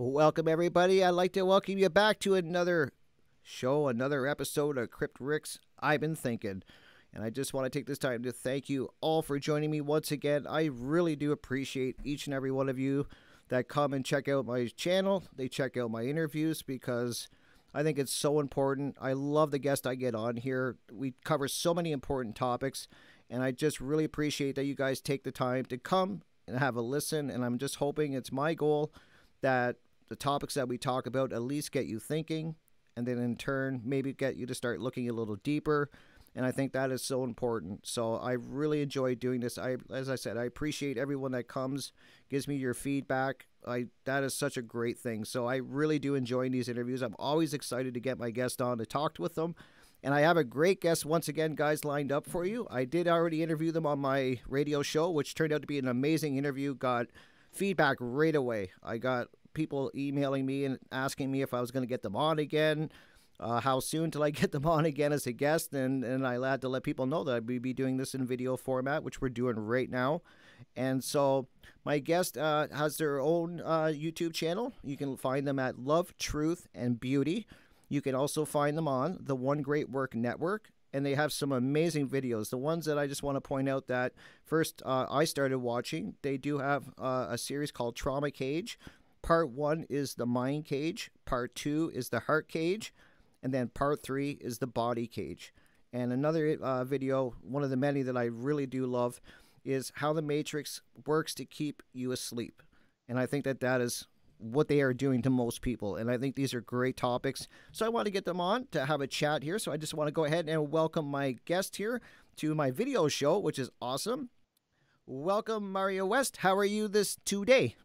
Welcome, everybody. I'd like to welcome you back to another show, another episode of Crypt Rick's I've Been Thinking. And I just want to take this time to thank you all for joining me once again. I really do appreciate each and every one of you that come and check out my channel. They check out my interviews because I think it's so important. I love the guests I get on here. We cover so many important topics, and I just really appreciate that you guys take the time to come and have a listen. And I'm just hoping, it's my goal that the topics that we talk about at least get you thinking, and then in turn maybe get you to start looking a little deeper. And I think that is so important. So I really enjoy doing this. As I said, I appreciate everyone that comes, gives me your feedback. That is such a great thing. So I really do enjoy these interviews. I'm always excited to get my guest on to talk with them. And I have a great guest once again, guys, lined up for you. I did already interview them on my radio show, which turned out to be an amazing interview. Got feedback right away. I got people emailing me and asking me if I was going to get them on again. How soon till I get them on again as a guest, and I had to let people know that I'd be doing this in video format, which we're doing right now. And so my guest has their own YouTube channel. You can find them at Love, Truth, and Beauty. You can also find them on the One Great Work Network, and they have some amazing videos. The ones that I just want to point out that first I started watching, they do have a series called Trauma Cage. Part 1 is the Mind Cage. Part 2 is the Heart Cage. And then part 3 is the Body Cage. And another video, one of the many that I really do love, is how the Matrix works to keep you asleep. And I think that that is what they are doing to most people. And I think these are great topics. So I want to get them on to have a chat here. So I just want to go ahead and welcome my guest here to my video show, which is awesome. Welcome, Marja West. How are you this today?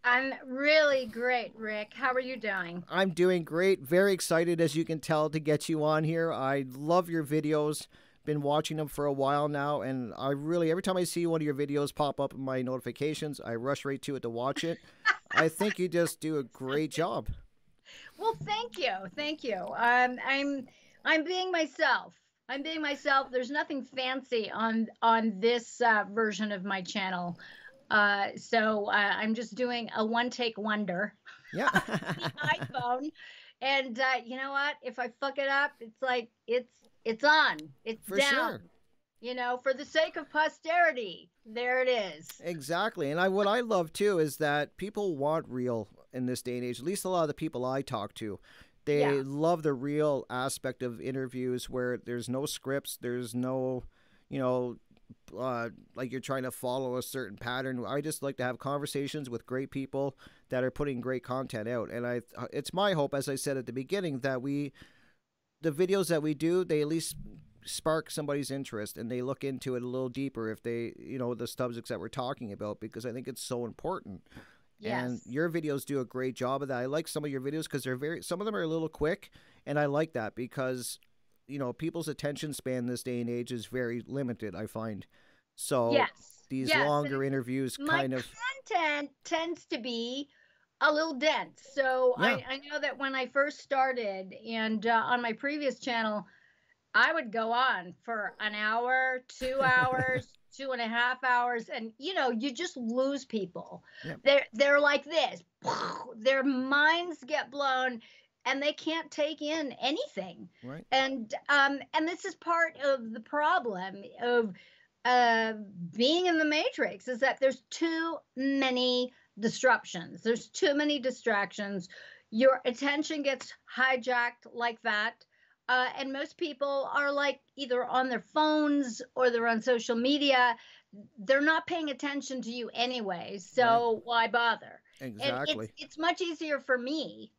I'm really great, Rick. How are you doing? I'm doing great. Very excited, as you can tell, to get you on here. I love your videos. Been watching them for a while now, and I really, every time I see one of your videos pop up in my notifications, I rush right to it to watch it. I think you just do a great job. Well, thank you. Thank you. I'm being myself. I'm being myself. There's nothing fancy on this version of my channel. So I'm just doing a one-take wonder. Yeah. The iPhone. And you know what? If I fuck it up, it's like it's on. It's For down. sure. You know, for the sake of posterity. There it is. Exactly. And what I love too is that people want real in this day and age. At least a lot of the people I talk to. They love the real aspect of interviews where there's no scripts, there's no, like you're trying to follow a certain pattern. I just like to have conversations with great people that are putting great content out. And it's my hope, as I said at the beginning, that the videos that we do, they at least spark somebody's interest and they look into it a little deeper if they, the subjects that we're talking about, because I think it's so important. Yes. And your videos do a great job of that. I like some of your videos because some of them are a little quick, and I like that because people's attention span this day and age is very limited, I find. So these longer interviews kind of... My content tends to be a little dense. So I know that when I first started and on my previous channel, I would go on for an hour, 2 hours, 2.5 hours, and you just lose people. Yep. They're like this. Their minds get blown and they can't take in anything. Right. And this is part of the problem of being in the Matrix, is that there's too many disruptions. There's too many distractions. Your attention gets hijacked like that. And most people are like either on their phones or they're on social media. They're not paying attention to you anyway. So why bother? Exactly. And it's much easier for me,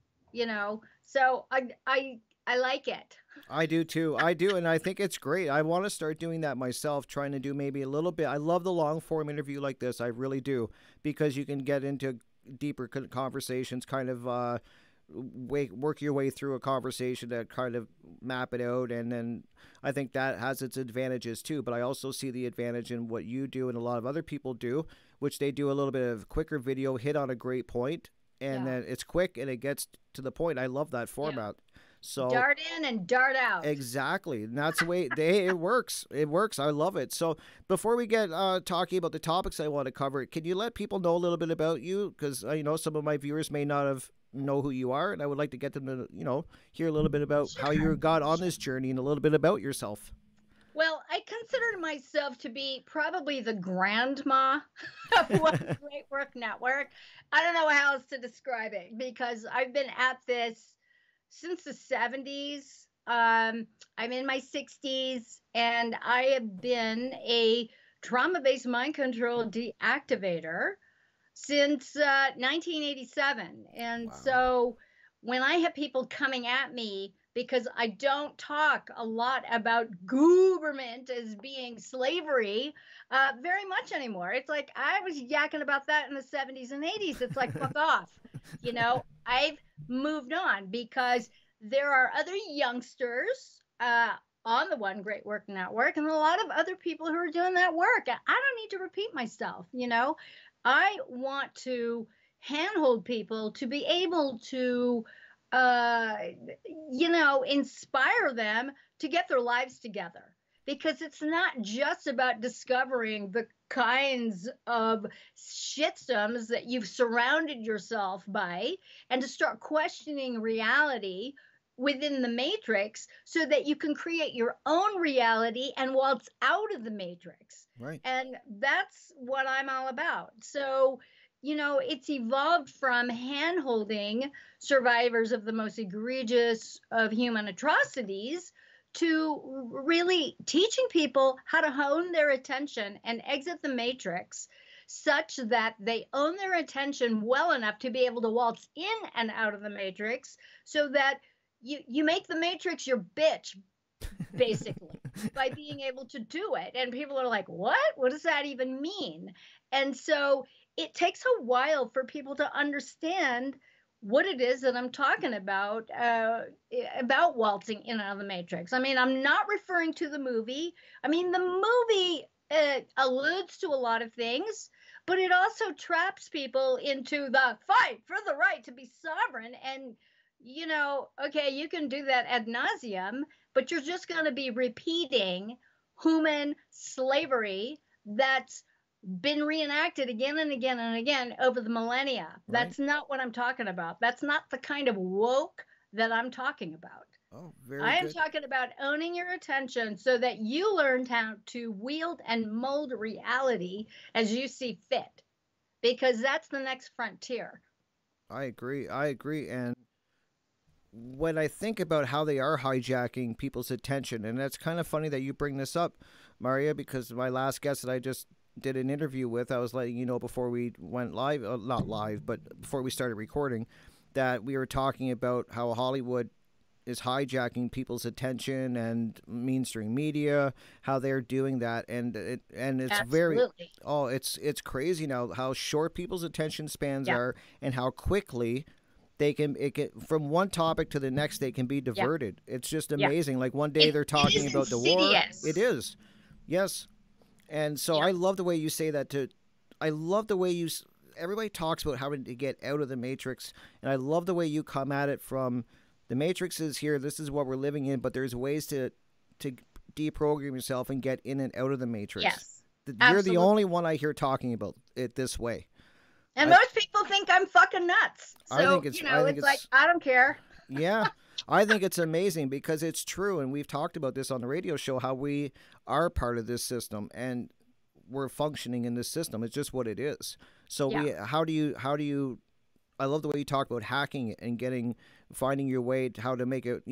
so I like it. I do too. I do. And I think it's great. I want to start doing that myself, trying to do maybe a little bit. I love the long form interview like this. I really do, because you can get into deeper conversations, kind of, work your way through a conversation to kind of map it out, and then I think that has its advantages too. But I also see the advantage in what you do and a lot of other people do, which they do a little bit of quicker video, hit on a great point, and then it's quick and it gets to the point. I love that format. So dart in and dart out. exactly, and that's the way it works. It works. I love it. So before we get talking about the topics I want to cover, can you let people know a little bit about you? Because you know some of my viewers may not have know who you are, and I would like to get them to hear a little bit about how you Sure. got on this journey and a little bit about yourself. Well, I consider myself to be probably the grandma of One Great Work Network. I don't know how else to describe it because I've been at this since the 70s. I'm in my 60s, and I have been a trauma based mind control deactivator since 1987. And Wow. so when I have people coming at me because I don't talk a lot about government as being slavery very much anymore. It's like I was yakking about that in the 70s and 80s. It's like, fuck off. I've moved on because there are other youngsters on the One Great Work Network and a lot of other people who are doing that work. I don't need to repeat myself. I want to handhold people to be able to, uh, inspire them to get their lives together. Because it's not just about discovering the kinds of shitstoms that you've surrounded yourself by and to start questioning reality within the matrix so that you can create your own reality and waltz out of the matrix. Right. And that's what I'm all about. So, it's evolved from hand holding survivors of the most egregious of human atrocities to really teaching people how to hone their attention and exit the matrix such that they own their attention well enough to be able to waltz in and out of the matrix so that you make the matrix your bitch basically by being able to do it. And people are like, what does that even mean? And so it takes a while for people to understand what it is that I'm talking about waltzing in and out of the matrix. I mean, I'm not referring to the movie. I mean, the movie alludes to a lot of things, but it also traps people into the fight for the right to be sovereign. And okay, you can do that ad nauseum, but you're just going to be repeating human slavery that's been reenacted again and again and again over the millennia. Right. That's not what I'm talking about. That's not the kind of woke that I'm talking about. Oh, very I am good. talking about owning your attention so that you learn how to wield and mold reality as you see fit, because that's the next frontier. I agree. I agree. And when I think about how they are hijacking people's attention, and that's kind of funny that you bring this up, Marja, because my last guest that I just did an interview with, I was letting you know before we went live, not live, but before we started recording, that we were talking about how Hollywood is hijacking people's attention and mainstream media, how they're doing that, and it's very, Absolutely. oh, it's crazy now how short people's attention spans Yeah. are and how quickly it can from one topic to the next they can be Yeah. diverted. It's just Yeah. amazing. Like one day It, they're it talking is about the war. It insidious. is. Yes. And so Yeah. I love the way you say that to I love the way everybody talks about how to get out of the matrix, and I love the way you come at it from the matrix is here, this is what we're living in, but there's ways to deprogram yourself and get in and out of the matrix. Yes. You're the Absolutely. only one I hear talking about it this way. And I most people think I'm fucking nuts. I So, think it's like, I don't care. yeah, I think it's amazing because it's true, and we've talked about this on the radio show how we are part of this system and we're functioning in this system. It's just what it is. So Yeah. how do you? I love the way you talk about hacking it and finding your way to how to make it,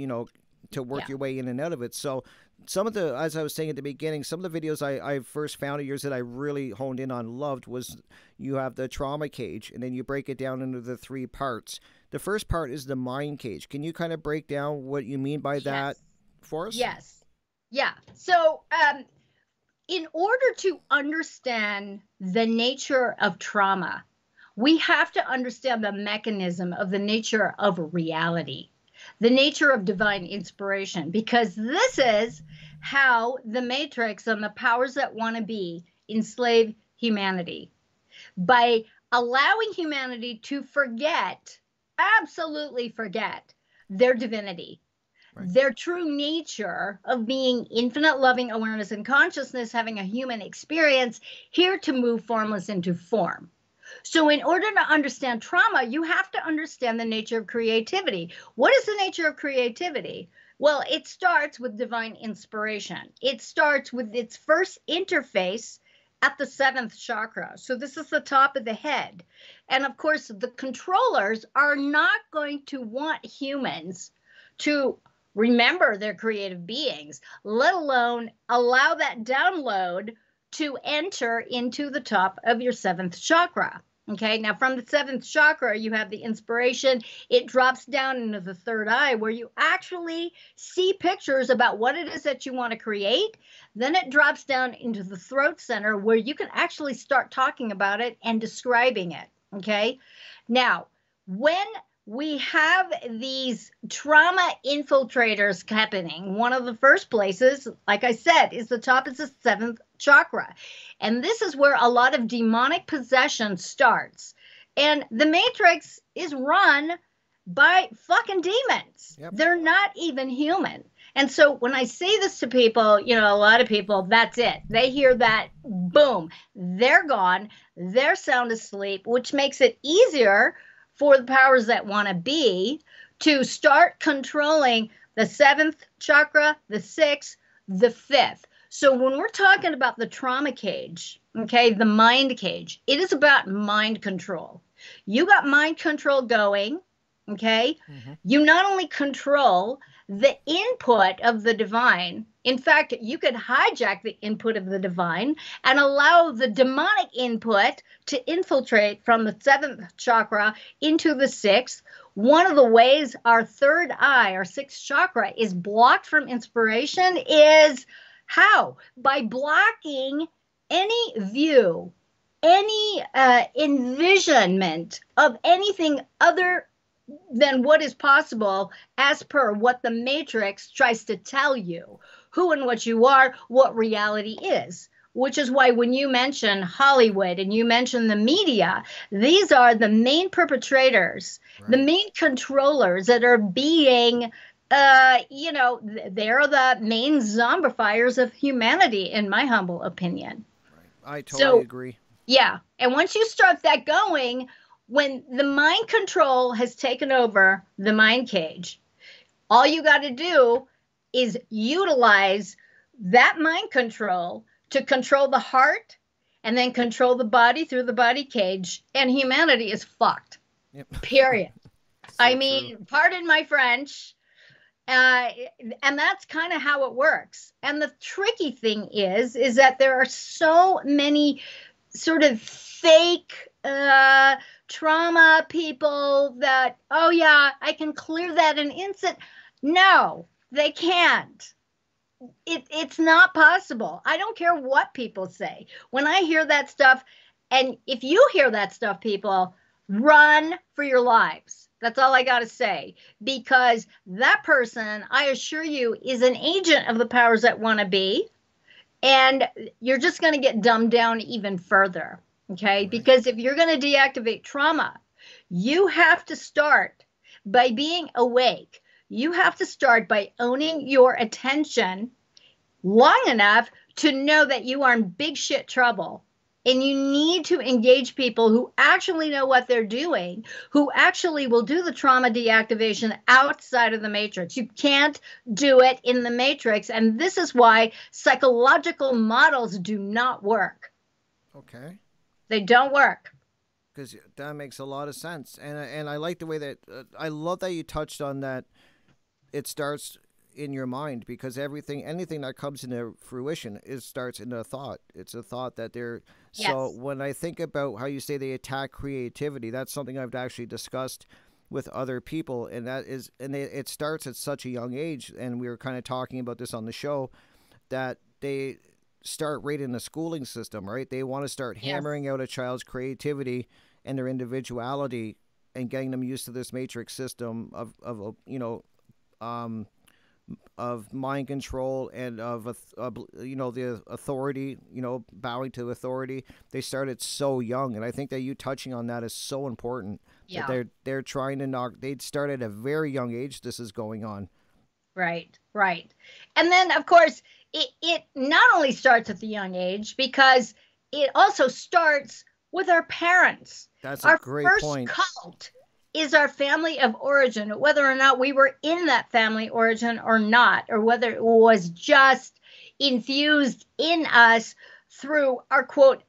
to work Yeah. your way in and out of it. So some of the, as I was saying at the beginning, some of the videos I first found of yours that I really honed in on, loved, was you have the trauma cage and then you break it down into the three parts. The first part is the mind cage. Can you kind of break down what you mean by that Yes. for us? Yes. Yeah. So, in order to understand the nature of trauma, we have to understand the mechanism of the nature of reality, the nature of divine inspiration, because this is how the matrix and the powers that want to be enslave humanity by allowing humanity to forget, absolutely forget, their divinity. Right. their true nature of being infinite loving awareness and consciousness, having a human experience, here to move formless into form. So, in order to understand trauma, you have to understand the nature of creativity. What is the nature of creativity? Well, it starts with divine inspiration. It starts with its first interface at the seventh chakra. So, this is the top of the head. And of course, the controllers are not going to want humans to remember their creative beings, let alone allow that download to enter into the top of your seventh chakra. Okay, now from the seventh chakra, you have the inspiration. It drops down into the third eye where you actually see pictures about what it is that you want to create. Then it drops down into the throat center where you can actually start talking about it and describing it. Okay, now when we have these trauma infiltrators happening, one of the first places, like I said, is the top is the seventh chakra. And this is where a lot of demonic possession starts. And the matrix is run by fucking demons. Yep. They're not even human. And so when I say this to people, you know, a lot of people, that's it. They hear that, boom, they're gone, they're sound asleep, which makes it easier for the powers that want to be to start controlling the seventh chakra, the sixth, the fifth. So when we're talking about the trauma cage, okay, the mind cage, it is about mind control. You got mind control going, okay? Mm-hmm. You not only control the input of the divine, in fact, you could hijack the input of the divine and allow the demonic input to infiltrate from the seventh chakra into the sixth. One of the ways our third eye, our sixth chakra, is blocked from inspiration is how? By blocking any view, any envisionment of anything other than what is possible as per what the matrix tries to tell you, who and what you are, what reality is. Which is why when you mention Hollywood and you mention the media, these are the main perpetrators, Right. the main controllers that are being you know, they're the main zombifiers of humanity, in my humble opinion. Right. I totally agree. Yeah. And once you start that going, when the mind control has taken over the mind cage, all you got to do is utilize that mind control to control the heart and then control the body through the body cage, and humanity is fucked. Yep. Period. So I mean, pardon my French. And that's kind of how it works. And the tricky thing is that there are so many sort of fake trauma people that, oh yeah, I can clear that in an instant. No, they can't. It's not possible. I don't care what people say. When I hear that stuff, and if you hear that stuff, people, run for your lives. That's all I got to say. Because that person, I assure you, is an agent of the powers that want to be. And you're just going to get dumbed down even further. Okay? Right. Because if you're going to deactivate trauma, you have to start by being awake. You have to start by owning your attention long enough to know that you are in big shit trouble. And you need to engage people who actually know what they're doing, who actually will do the trauma deactivation outside of the matrix. You can't do it in the matrix. And this is why psychological models do not work. Okay. They don't work. Because that makes a lot of sense. And I like the way that, I love that you touched on that. It starts in your mind, because anything that comes into fruition starts in a thought. It's a thought that they're, Yes. So when I think about how you say they attack creativity, that's something I've actually discussed with other people, and it starts at such a young age. And we were kind of talking about this on the show, that they start right in the schooling system, right? They want to start hammering out a child's creativity and their individuality and getting them used to this matrix system of of mind control and of the authority, bowing to authority. They started so young, and I think that you touching on that is so important. Yeah. That they're trying to knock. They start at a very young age. This is going on. Right, right. And then, of course, it not only starts at the young age, because it also starts with our parents. That's a Our great first point. cult is our family of origin, whether or not we were in that family origin or not, or whether it was just infused in us through our quote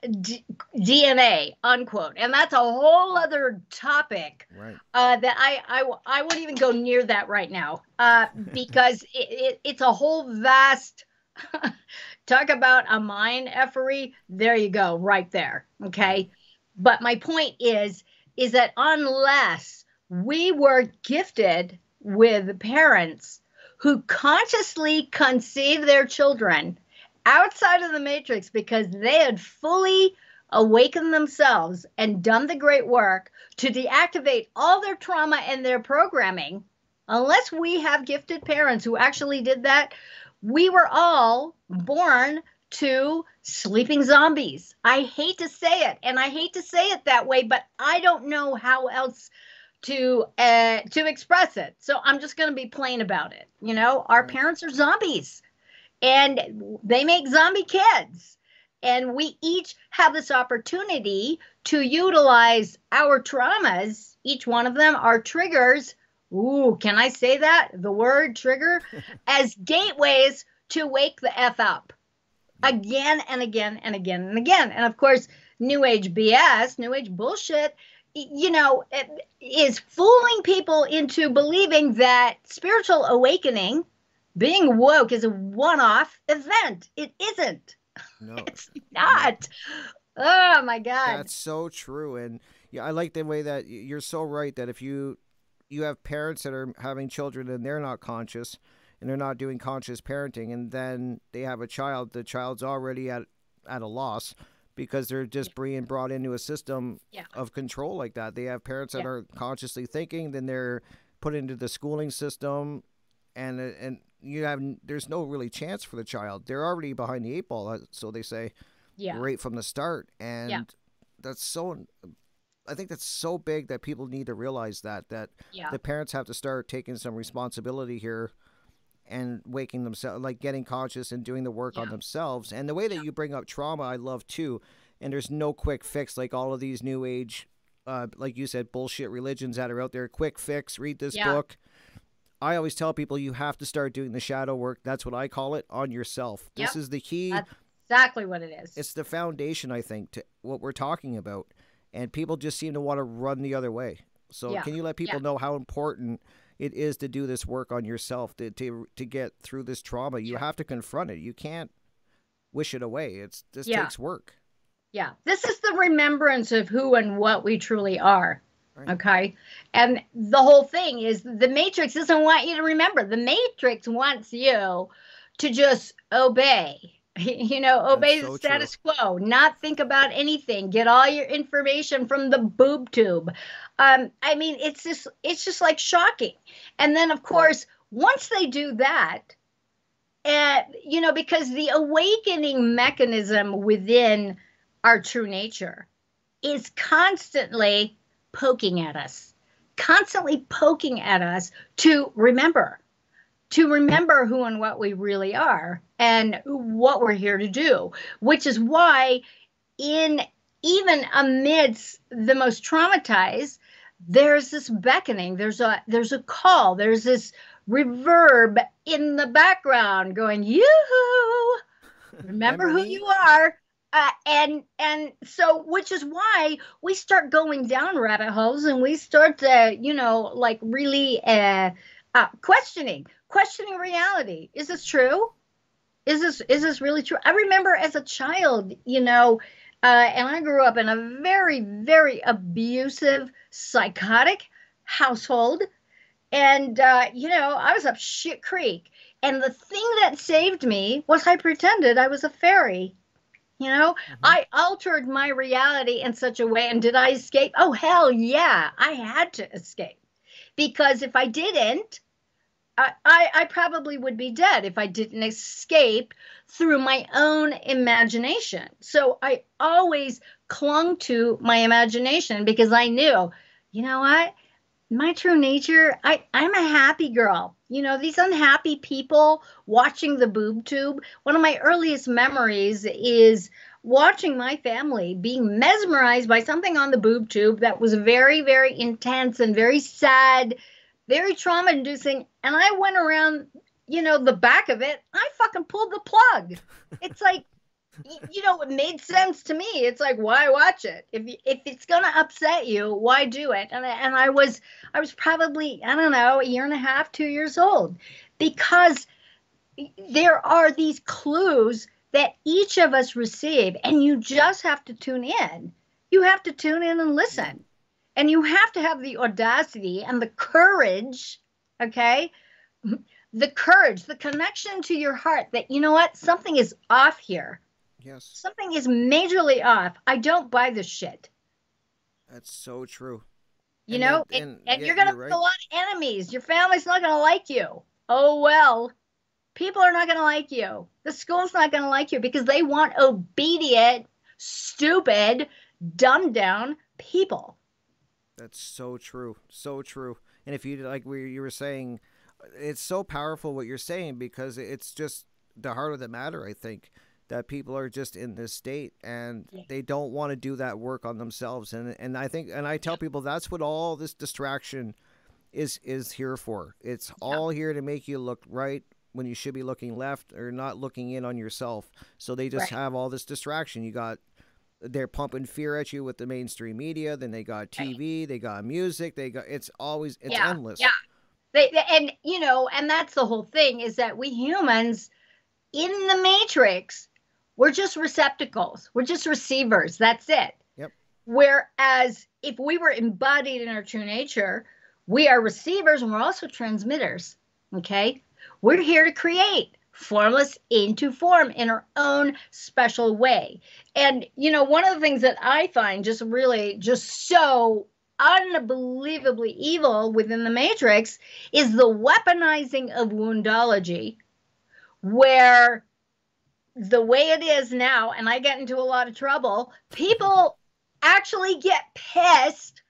DNA unquote. And that's a whole other topic Right. that I wouldn't even go near that right now, because it's a whole vast talk about a mind effery. There you go, right there. Right. Okay, but my point is that unless we were gifted with parents who consciously conceive their children outside of the matrix because they had fully awakened themselves and done the great work to deactivate all their trauma and their programming, unless we have gifted parents who actually did that, we were all born to sleeping zombies. I hate to say it, and I hate to say it that way, but I don't know how else to express it. So I'm just going to be plain about it. You know, our Right. parents are zombies, and they make zombie kids. And we each have this opportunity to utilize our traumas, each one of them, our triggers. Ooh, can I say that? The word trigger, as gateways to wake the F up Yep. again and again and again and again. And of course, New Age BS, New Age bullshit, is fooling people into believing that spiritual awakening, being woke, is a one off event. It isn't. No. It's No. not. Oh my God. That's so true. And yeah, I like the way that you're so right that if you have parents that are having children and they're not conscious and they're not doing conscious parenting, and then they have a child, the child's already at a loss because they're just being brought into a system Yeah. of control like that. They have parents that Yeah. are consciously thinking, then they're put into the schooling system, and you have there's no really chance for the child. They're already behind the eight ball, so they say, Yeah. right from the start. Yeah. And that's so I think that's so big that people need to realize that Yeah. the parents have to start taking some responsibility here and waking themselves, like getting conscious and doing the work on Yeah. themselves. And the way that Yeah. you bring up trauma, I love too. And there's no quick fix like all of these new age, like you said, bullshit religions that are out there. Quick fix, read this Yeah. book. I always tell people you have to start doing the shadow work. That's what I call it, on yourself. This Yep. is the key. That's exactly what it is. It's the foundation, I think, to what we're talking about. And people just seem to want to run the other way. So Yeah. can you let Yeah. people know how important it is to do this work on yourself to get through this trauma? You Yeah. have to confront it. You can't wish it away. This Yeah. takes work. Yeah. This is the remembrance of who and what we truly are. Right. Okay. And the whole thing is the Matrix doesn't want you to remember. The Matrix wants you to just obey. That's Obey the so true. status quo, not think about anything, get all your information from the boob tube. I mean, it's just like shocking. And then, of course, once they do that, because the awakening mechanism within our true nature is constantly poking at us to remember who and what we really are and what we're here to do, which is why in even amidst the most traumatized, there's this beckoning, there's a call, there's this reverb in the background going, yoo-hoo, remember who me? you are. And so, which is why we start going down rabbit holes, and we start to, like really questioning reality. Is this true? Is this really true? I remember as a child, and I grew up in a very, very abusive, psychotic household. And, I was up shit creek. And the thing that saved me was I pretended I was a fairy. Mm-hmm. I altered my reality in such a way. And did I escape? Oh, hell yeah. I had to escape. Because if I didn't, I probably would be dead if I didn't escape through my own imagination. So I always clung to my imagination because I knew, you know what? My true nature, I'm a happy girl. These unhappy people watching the boob tube. One of my earliest memories is watching my family being mesmerized by something on the boob tube that was very, very intense and very sad, very trauma inducing. And I went around, the back of it. I fucking pulled the plug. It's like, it made sense to me. It's like, why watch it? If it's gonna upset you, why do it? And I was probably, I don't know, a year and a half, 2 years old, because there are these clues that each of us receive, and you just have to tune in. You have to tune in and listen, and you have to have the audacity and the courage. Okay, the courage, the connection to your heart that, you know what, something is off here. Yes. Something is majorly off. I don't buy this shit. That's so true. You And know, then, and and yeah, you're going to you're make right. a lot of enemies. Your family's not going to like you. Oh, well, people are not going to like you. The school's not going to like you because they want obedient, stupid, dumbed down people. That's so true. So true. And if you like where you were saying, it's so powerful what you're saying because it's just the heart of the matter, I think, that people are just in this state and Yeah. they don't want to do that work on themselves. And I think and I tell people that's what all this distraction is here for. It's Yeah. all here to make you look right when you should be looking left or not looking in on yourself. So they just Right. have all this distraction. You got they're pumping fear at you with the mainstream media. Then they got Right. TV, they got music, they got it's Yeah. Yeah. endless. And, and that's the whole thing is that we humans in the matrix, we're just receptacles. We're just receivers. That's it. Yep. Whereas if we were embodied in our true nature, we are receivers and we're also transmitters. Okay. We're here to create formless into form in our own special way. And, one of the things that I find just really just so unbelievably evil within the matrix is the weaponizing of woundology, where the way it is now, and I get into a lot of trouble, people actually get pissed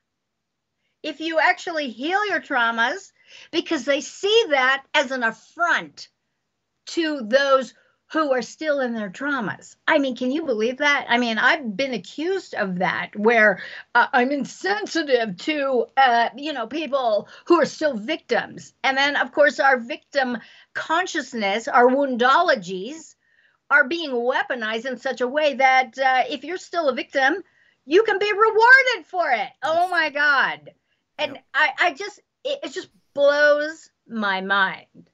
if you actually heal your traumas because they see that as an affront to those who are still in their traumas. I mean, can you believe that? I mean, I've been accused of that where I'm insensitive to, people who are still victims. And then, of course, our victim consciousness, our woundologies, are being weaponized in such a way that if you're still a victim, you can be rewarded for it. Oh my God. And Yep. it just blows my mind.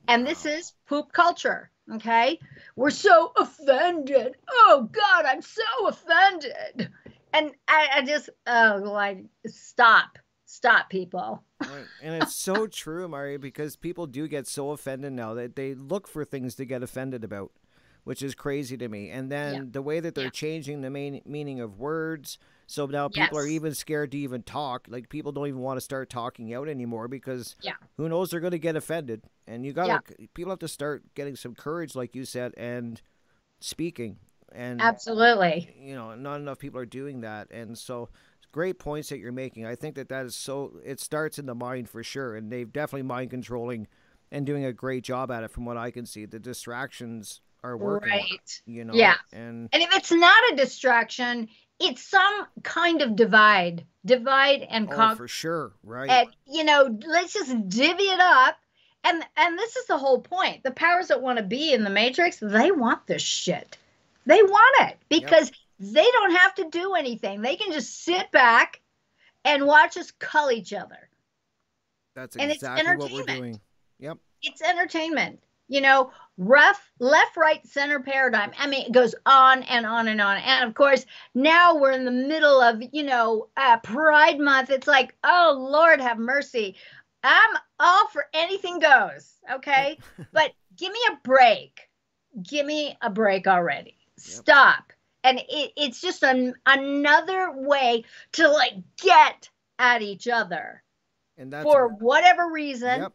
And this Wow. is poop culture. Okay. We're so offended. Oh God, I'm so offended. And I just, oh, like, stop, people. Right. And it's so true, Mario, because people do get so offended now that they look for things to get offended about, which is crazy to me. And Yeah. then the way that they're Yeah. changing the main meaning of words. So now people are Yes. even scared to even talk. Like people don't even want to start talking out anymore because Yeah. who knows they're going to get offended. And you got Yeah. to people have to start getting some courage like you said and speaking. And Absolutely. not enough people are doing that. And so great points that you're making. I think that is so it starts in the mind for sure and they've definitely mind controlling and doing a great job at it from what I can see. The distractions are working, Right. you know, Yeah. and And if it's not a distraction, it's some kind of divide and oh, conquer. for sure, right. And let's just divvy it up. And this is the whole point. The powers that want to be in the matrix, they want this shit. They want it Yep, because they don't have to do anything. They can just sit back and watch us cull each other. that's And it's exactly what we're entertainment. doing. Yep. It's entertainment. Rough left, right, center paradigm. I mean, it goes on and on and on. And of course, now we're in the middle of, Pride Month. It's like, oh, Lord, have mercy. I'm all for anything goes. Okay. But give me a break. Give me a break already. Yep. Stop. And it's just another way to like get at each other And that's for whatever reason, yep.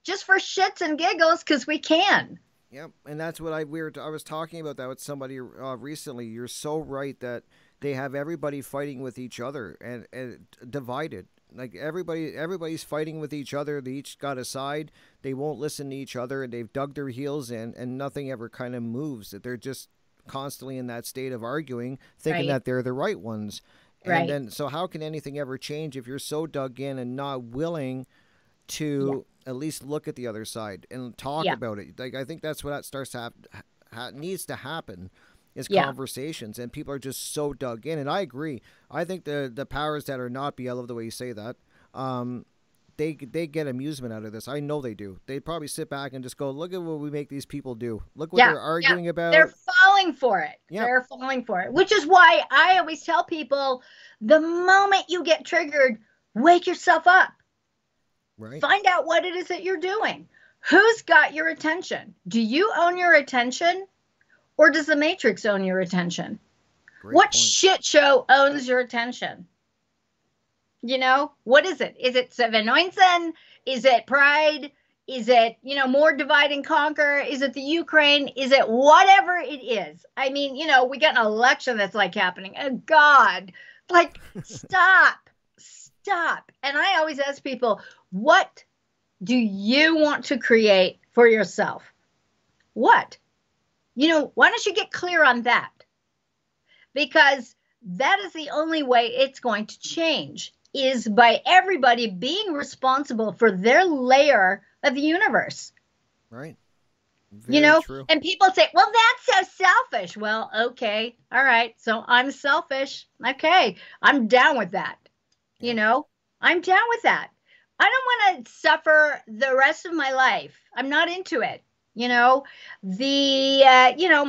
just for shits and giggles, because we can. Yep, and that's what I was talking about that with somebody recently. You're so right that they have everybody fighting with each other and divided. Like everybody's fighting with each other. They each got a side. They won't listen to each other, and they've dug their heels in, and nothing ever kind of moves. That they're just constantly in that state of arguing, thinking Right. that they're the right ones. And Right. then, so how can anything ever change if you're so dug in and not willing Yeah. to at least look at the other side and talk Yeah. about it? Like, I think that's what starts to needs to happen is Yeah. conversations, and people are just so dug in. And I agree. I think the powers that are not be, I love the way you say that. They get amusement out of this. I know they do. They probably sit back and just go, look at what we make these people do. Look what Yeah. they're arguing about. They're falling for it. Yeah. They're falling for it, which is why I always tell people the moment you get triggered, wake yourself up. Right. Find out what it is that you're doing. Who's got your attention? Do you own your attention, or does the Matrix own your attention? Great What point. shit show owns your attention? You know, what is it? Is it Seven Neunzen? Is it pride? Is it, more divide and conquer? Is it the Ukraine? Is it whatever it is? I mean, we got an election that's like happening. Oh God, like stop. And I always ask people, what do you want to create for yourself? What? Why don't you get clear on that? Because that is the only way it's going to change, is by everybody being responsible for their layer of the universe. Right. Very true. And people say, well, that's so selfish. Well, okay. All right. So I'm selfish. Okay. I'm down with that. I'm down with that. I don't want to suffer the rest of my life. I'm not into it.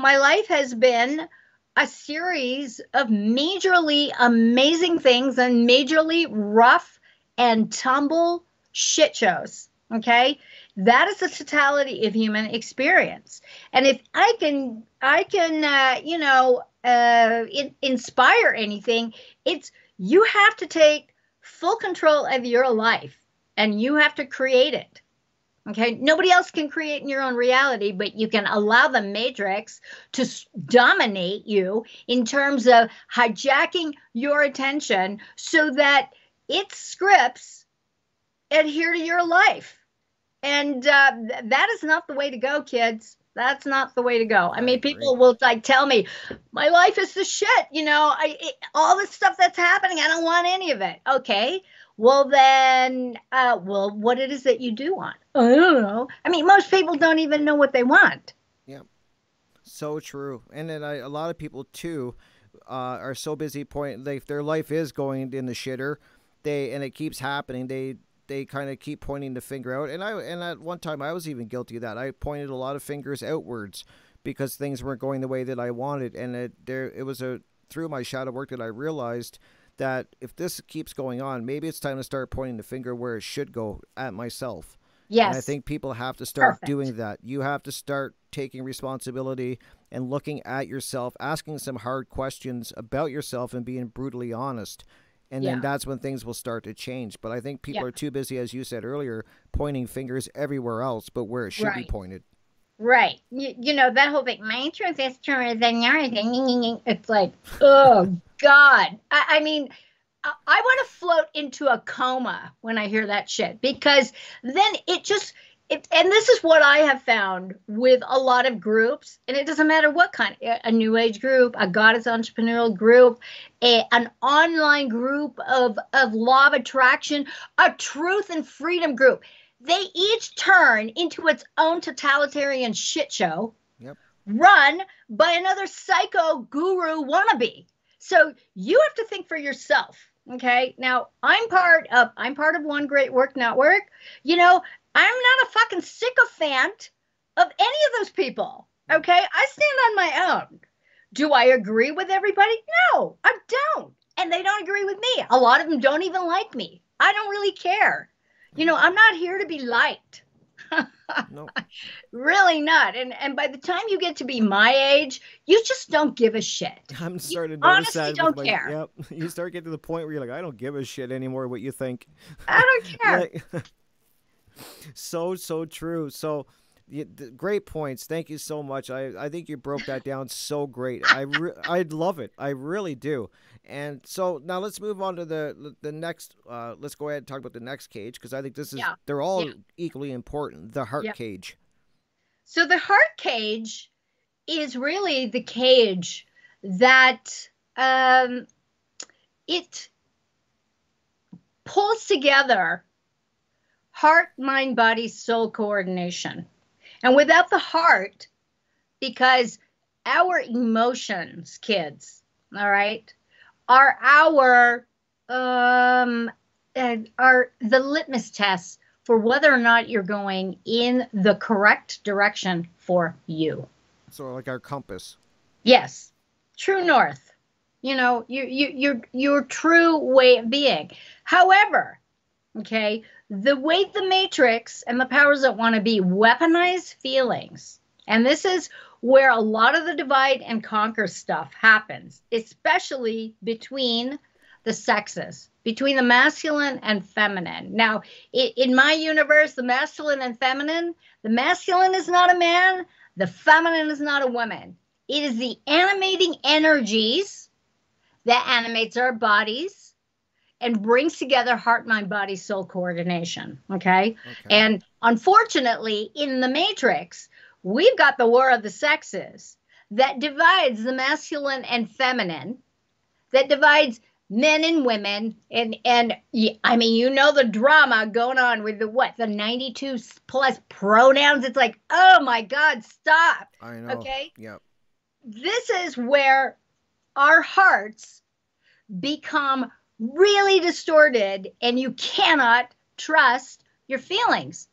My life has been a series of majorly amazing things and majorly rough and tumble shit shows. Okay. That is the totality of human experience. And if I can, inspire anything, it's you have to take full control of your life and you have to create it. Okay. Nobody else can create in your own reality, but you can allow the Matrix to dominate you in terms of hijacking your attention so that its scripts adhere to your life. And that is not the way to go, kids. That's not the way to go. I mean, people will tell me, my life is the shit. All this stuff that's happening, I don't want any of it. Okay. Well, then, what it is that you do want? I don't know. I mean, most people don't even know what they want. Yeah. So true. And then a lot of people, too, are so busy their life is going in the shitter. And it keeps happening. They kind of keep pointing the finger out. And at one time I was even guilty of that. I pointed a lot of fingers outwards because things weren't going the way that I wanted. And it was through my shadow work that I realized that if this keeps going on, maybe it's time to start pointing the finger where it should go, at myself. Yes. And I think people have to start doing that. You have to start taking responsibility and looking at yourself, asking some hard questions about yourself and being brutally honest. And then that's when things will start to change. But I think people are too busy, as you said earlier, pointing fingers everywhere else but where it should be pointed. Right. That whole thing, my truth is truer than yours. It's like, oh, God. I mean, I want to float into a coma when I hear that shit, because then and this is what I have found with a lot of groups, and it doesn't matter what kind, a new age group, a goddess entrepreneurial group, an online group of law of attraction, a truth and freedom group. They each turn into its own totalitarian shit show, run by another psycho guru wannabe. So you have to think for yourself. Okay. Now I'm part of One Great Work Network. I'm not a fucking sycophant of any of those people. Okay. I stand on my own. Do I agree with everybody? No, I don't. And they don't agree with me. A lot of them don't even like me. I don't really care. I'm not here to be liked. Nope. Really not. And by the time you get to be my age, you just don't give a shit. I'm starting to notice honestly that. Don't care. Yep. You start getting to the point where you're like, I don't give a shit anymore what you think. I don't care. So true. So Great points. Thank you so much. I think you broke that down so great. I love it. I really do. And so now let's move on to the next. Let's go ahead and talk about the next cage, because I think Yeah. they're all Yeah. equally important. The heart Yeah. cage. So the heart cage is really the cage that it pulls together heart, mind, body, soul coordination. And without the heart, because our emotions, kids, all right, are are the litmus tests for whether or not you're going in the correct direction for you. So like our compass. Yes, true north. You know, your true way of being. However, okay, the way the matrix and the powers that want to be weaponize feelings, and this is where a lot of the divide and conquer stuff happens, especially between the sexes, between the masculine and feminine. Now, in my universe, the masculine and feminine, the masculine is not a man, the feminine is not a woman. It is the animating energies that animates our bodies and brings together heart, mind, body, soul coordination. Okay. And unfortunately, in the matrix, we've got the war of the sexes that divides the masculine and feminine, that divides men and women. And I mean, you know, the drama going on with the 92 plus pronouns. It's like, oh my God, stop. I know. Okay. Yep. This is where our hearts become really distorted, and you cannot trust your feelings,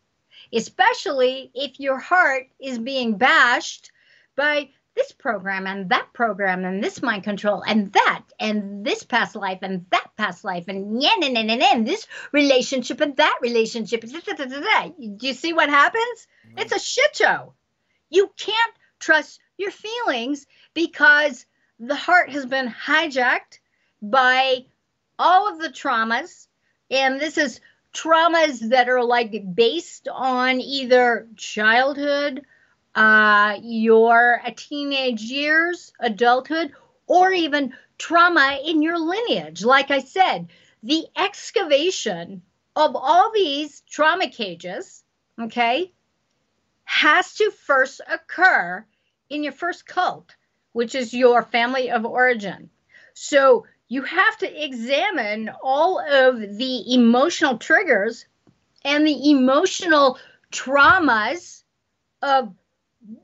especially if your heart is being bashed by this program and that program and this mind control and that and this past life and that past life and this relationship and that relationship. Do you see what happens? It's a shit show. You can't trust your feelings because the heart has been hijacked by all of the traumas. And this is traumas that are like based on either childhood, your teenage years, adulthood, or even trauma in your lineage. Like I said, the excavation of all these trauma cages, okay, has to first occur in your first cult, which is your family of origin. So you have to examine all of the emotional triggers and the emotional traumas of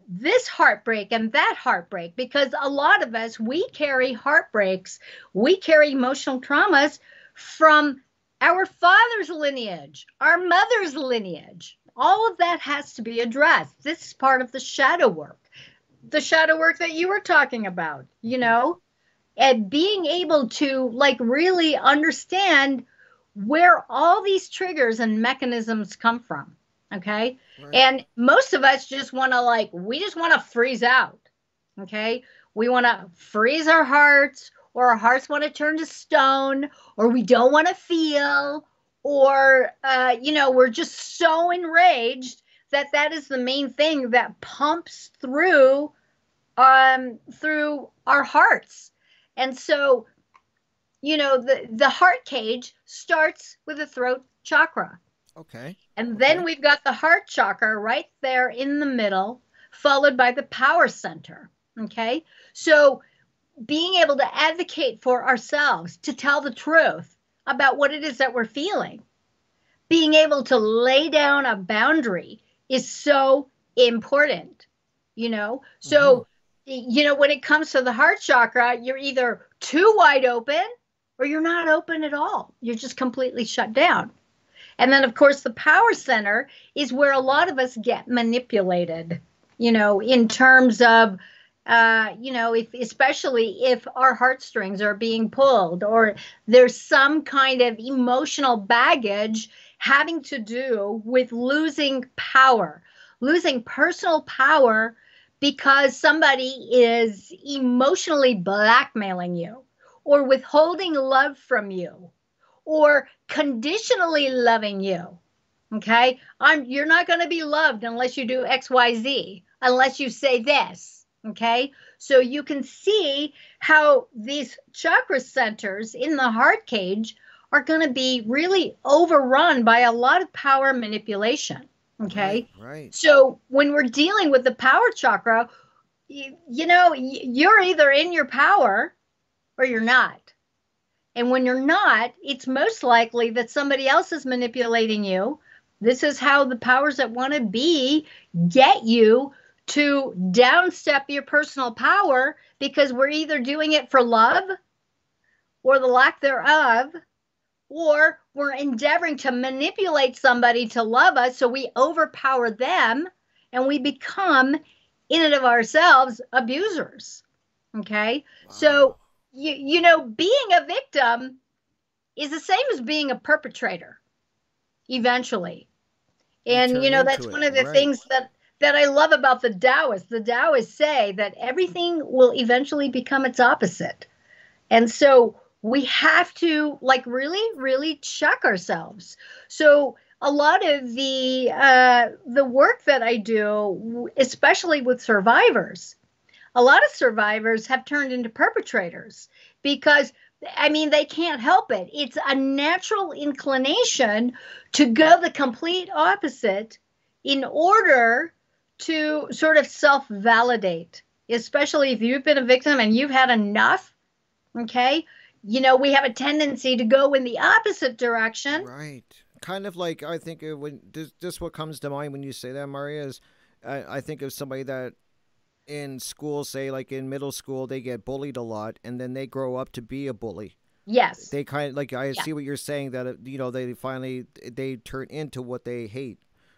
this heartbreak and that heartbreak, because a lot of us, we carry heartbreaks, we carry emotional traumas from our father's lineage, our mother's lineage. All of that has to be addressed. This is part of the shadow work that you were talking about, you know, and being able to like really understand where all these triggers and mechanisms come from. Okay. Right. And most of us just want to we just want to freeze out. Okay. We want to freeze our hearts, or our hearts want to turn to stone, or we don't want to feel, or, we're just so enraged that is the main thing that pumps through our hearts. And so, the heart cage starts with the throat chakra. Okay. And then we've got the heart chakra right there in the middle, followed by the power center. Okay. So being able to advocate for ourselves, to tell the truth about what it is that we're feeling, being able to lay down a boundary is so important, So, when it comes to the heart chakra, you're either too wide open or you're not open at all. You're just completely shut down. And then, of course, the power center is where a lot of us get manipulated, in terms of, especially if our heartstrings are being pulled, or there's some kind of emotional baggage having to do with losing power, losing personal power because somebody is emotionally blackmailing you, or withholding love from you, or conditionally loving you. Okay. You're not going to be loved unless you do XYZ, unless you say this. Okay. So you can see how these chakra centers in the heart cage are going to be really overrun by a lot of power manipulation. Right, Okay. right. So when we're dealing with the power chakra, you're either in your power or you're not. And when you're not, it's most likely that somebody else is manipulating you. This is how the powers that want to be get you to downstep your personal power, because we're either doing it for love or the lack thereof, or we're endeavoring to manipulate somebody to love us. So we overpower them and we become, in and of ourselves, abusers. Okay. Wow. So, being a victim is the same as being a perpetrator eventually. You And turn into that's it, one of the right? things that I love about the Taoists. The Taoists say that everything will eventually become its opposite. And so we have to like really, really check ourselves. So a lot of the work that I do, especially with survivors, a lot of survivors have turned into perpetrators because, I mean, they can't help it. It's a natural inclination to go the complete opposite in order to sort of self validate, especially if you've been a victim and you've had enough. Okay. We have a tendency to go in the opposite direction. Right. Kind of like I think when just what comes to mind when you say that, Maria, is I think of somebody that in school, say like in middle school, they get bullied a lot, and then they grow up to be a bully. Yes. They kind of like I Yeah. see what you're saying that they finally they turn into what they hate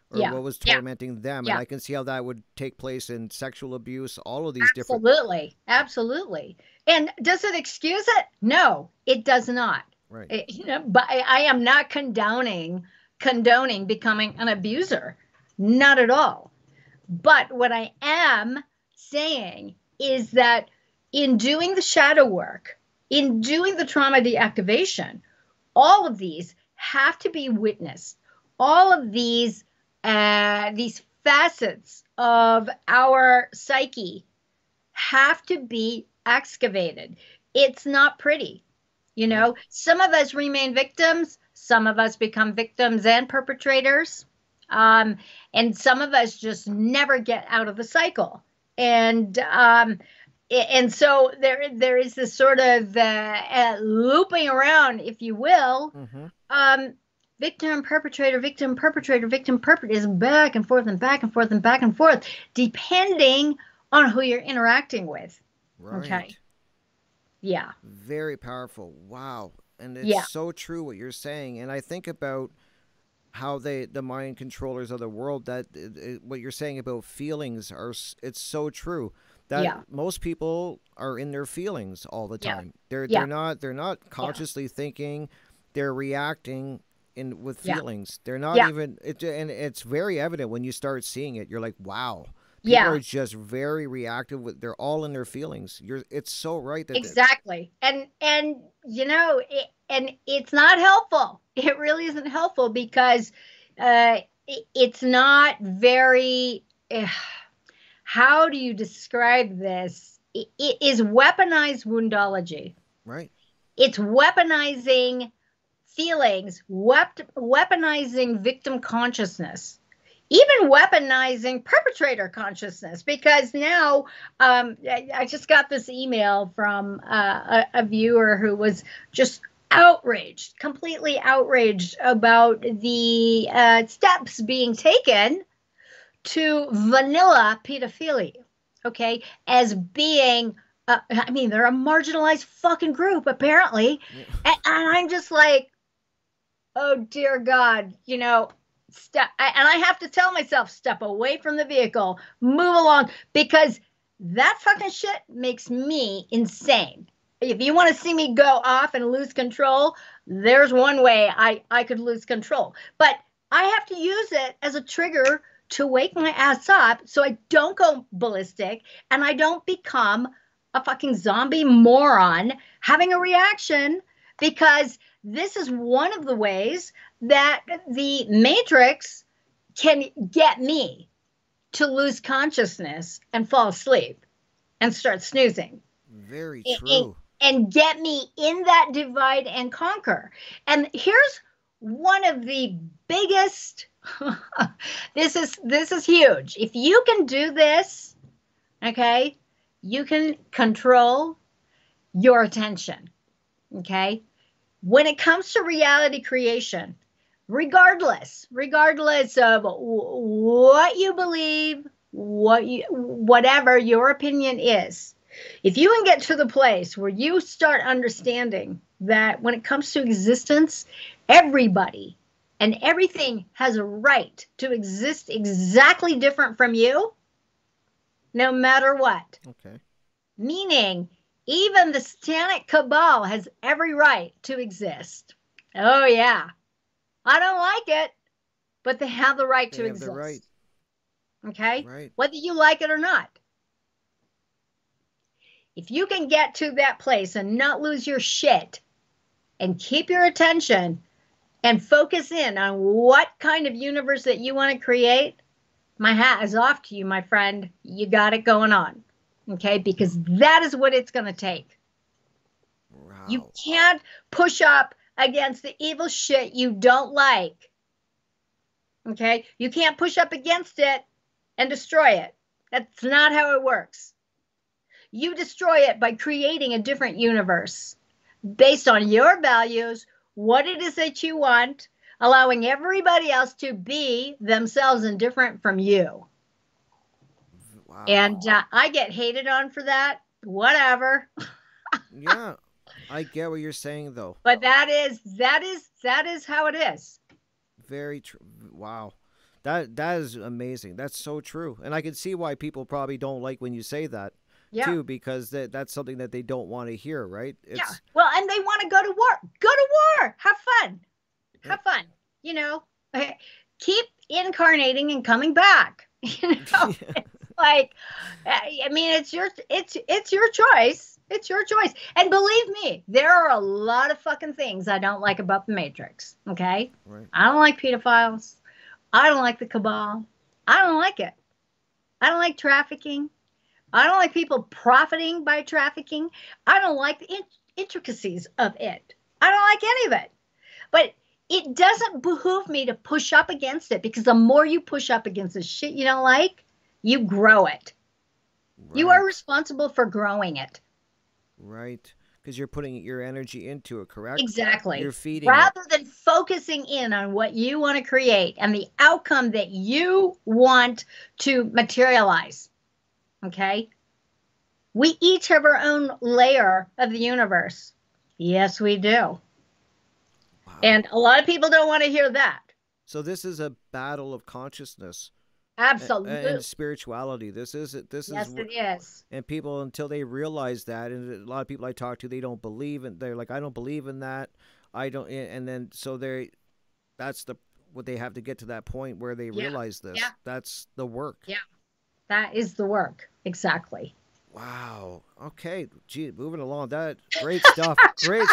or Yeah. what was Yeah. tormenting them, and Yeah. I can see how that would take place in sexual abuse, all of these different. Absolutely. Absolutely. And does it excuse it? No, it does not. Right. But I am not condoning becoming an abuser. Not at all. But what I am saying is that in doing the shadow work, in doing the trauma deactivation, all of these have to be witnessed. All of these facets of our psyche have to be excavated. It's not pretty. Right. Some of us remain victims, some of us become victims and perpetrators, and some of us just never get out of the cycle. And so there is this sort of looping around, if you will. Mm-hmm. Um, Victim, perpetrator, victim, perpetrator, victim, perpetrator is back and forth and back and forth and back and forth, depending on who you're interacting with. Okay. Right. Yeah. Very powerful. Wow. And it's Yeah. so true what you're saying. And I think about how the mind controllers of the world that what you're saying about feelings it's so true that Yeah. most people are in their feelings all the Yeah. time. They're Yeah. they're not Yeah. consciously thinking. They're reacting in with Yeah. feelings. They're not Yeah. even and it's very evident when you start seeing it. You're like, wow. People Yeah. are just very reactive with they're all in their feelings. It's so right that Exactly. And and it's not helpful. It really isn't helpful because it's not very how do you describe this? It is weaponized woundology. right. It's weaponizing feelings, weaponizing victim consciousness, even weaponizing perpetrator consciousness. Because now I just got this email from a viewer who was just outraged, completely outraged about the steps being taken to vanilla pedophilia, okay, as being, I mean, they're a marginalized fucking group, apparently. Yeah. And I'm just like, oh, dear God, and I have to tell myself, step away from the vehicle, move along, because that fucking shit makes me insane. If you want to see me go off and lose control, there's one way I could lose control. But I have to use it as a trigger to wake my ass up so I don't go ballistic and I don't become a fucking zombie moron having a reaction because this is one of the ways that the Matrix can get me to lose consciousness and fall asleep and start snoozing. Very true. And get me in that divide and conquer. And here's one of the biggest, this is huge. If you can do this, okay, you can control your attention, okay? When it comes to reality creation, regardless of what you believe, whatever your opinion is, if you can get to the place where you start understanding that when it comes to existence, everybody and everything has a right to exist exactly different from you, no matter what. Okay. Meaning, even the satanic cabal has every right to exist. Oh, yeah. I don't like it, but they have the right to exist. Right. Okay? Right. Whether you like it or not. If you can get to that place and not lose your shit and keep your attention and focus in on what kind of universe that you want to create, my hat is off to you, my friend. You got it going on. Okay? Because that is what it's going to take. Wow. You can't push up against the evil shit you don't like. Okay? You can't push up against it and destroy it. That's not how it works. You destroy it by creating a different universe based on your values, what it is that you want, allowing everybody else to be themselves and different from you. Wow. And I get hated on for that. Whatever. Yeah, I get what you're saying, though. But that is how it is. Very true. Wow. That is amazing. That's so true. And I can see why people probably don't like when you say that. Yeah. Too, because that's something that they don't want to hear, right? Yeah. Well, and they want to go to war. Go to war. Have fun. Have fun. You know, keep incarnating and coming back. You know, it's like, I mean, it's your choice. It's your choice. And believe me, there are a lot of fucking things I don't like about the Matrix. Okay. Right. I don't like pedophiles. I don't like the cabal. I don't like it. I don't like trafficking. I don't like people profiting by trafficking. I don't like the intricacies of it. I don't like any of it. But it doesn't behoove me to push up against it, because the more you push up against the shit you don't like, you grow it. Right. You are responsible for growing it. Right. Because you're putting your energy into it, correct? Exactly. You're feeding rather than focusing in on what you want to create and the outcome that you want to materialize. Okay? We each have our own layer of the universe. Yes, we do. Wow. And a lot of people don't want to hear that. So this is a battle of consciousness. Absolutely. And spirituality. This is it is. And people, until they realize that, and a lot of people I talk to, they don't believe in. They're like, I don't believe in that. I don't. And then so that's what they have to get to that point where they realize this. Yeah. That's the work. Yeah, that is the work. Exactly. Wow. Okay. Gee, moving along. That great stuff. Great.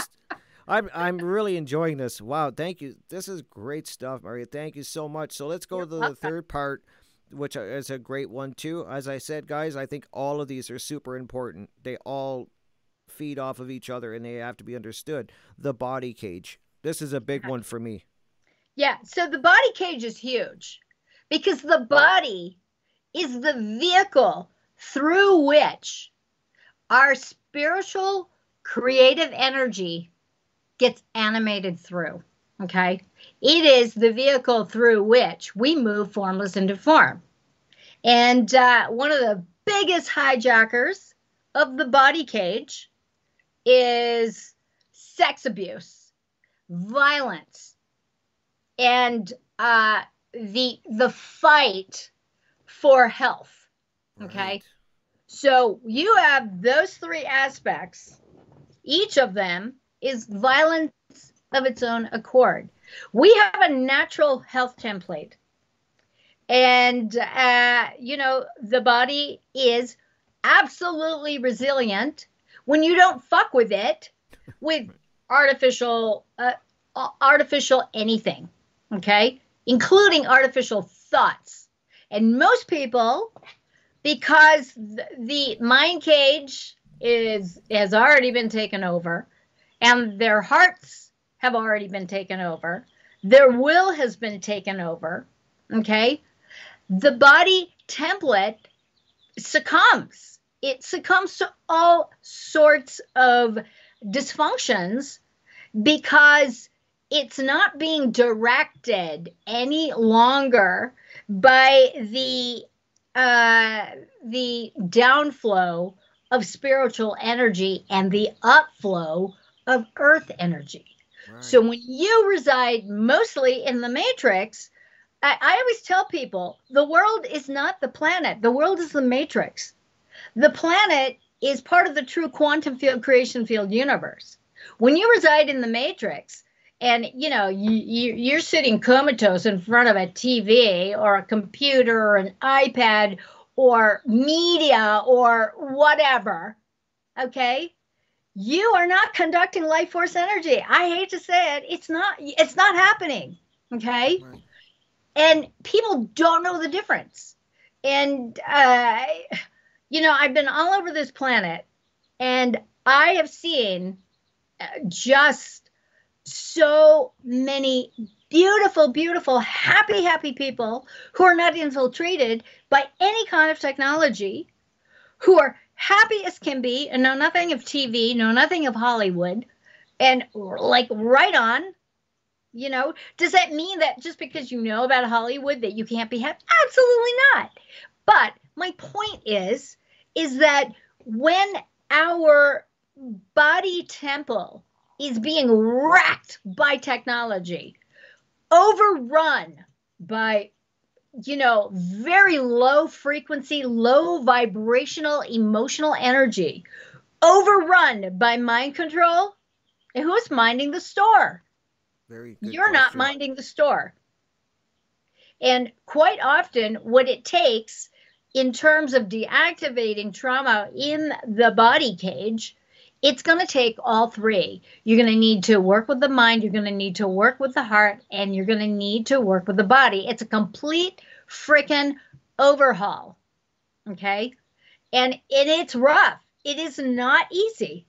I'm really enjoying this. Wow. Thank you. This is great stuff, Marja. Thank you so much. So let's go to the third part, which is a great one too. As I said, guys, I think all of these are super important. They all feed off of each other and they have to be understood. The body cage. This is a big one for me. Yeah. So the body cage is huge because the body is the vehicle through which our spiritual creative energy gets animated through. Okay. It is the vehicle through which we move formless into form. And one of the biggest hijackers of the body cage is sex abuse, violence, and the fight for health. Okay. Right. So you have those three aspects. Each of them is violence of its own accord. We have a natural health template. And, the body is absolutely resilient when you don't fuck with it with artificial, artificial anything, okay, including artificial thoughts. And most people, because the mind cage has already been taken over, and their hearts have already been taken over, their will has been taken over, okay, the body template succumbs. It succumbs to all sorts of dysfunctions because it's not being directed any longer by the downflow of spiritual energy and the upflow of earth energy. Right. So when you reside mostly in the matrix, I always tell people the world is not the planet. The world is the matrix. The planet is part of the true quantum field creation field universe. When you reside in the matrix and you're sitting comatose in front of a TV or a computer or an iPad or media or whatever, okay, you are not conducting life force energy. I hate to say it, it's not happening, okay? Right. And people don't know the difference. And I've been all over this planet, and I have seen just so many beautiful, beautiful, happy, happy people who are not infiltrated by any kind of technology, who are happy as can be and know nothing of TV, know nothing of Hollywood, and like right on. Does that mean that just because you know about Hollywood that you can't be happy? Absolutely not. But my point is that when our body temple is being racked by technology, overrun by, very low frequency, low vibrational, emotional energy, overrun by mind control, and who's minding the store? Very good. You're not minding the store. And quite often what it takes in terms of deactivating trauma in the body cage, it's going to take all three. You're going to need to work with the mind, you're going to need to work with the heart, and you're going to need to work with the body. It's a complete freaking overhaul. Okay? And it's rough. It is not easy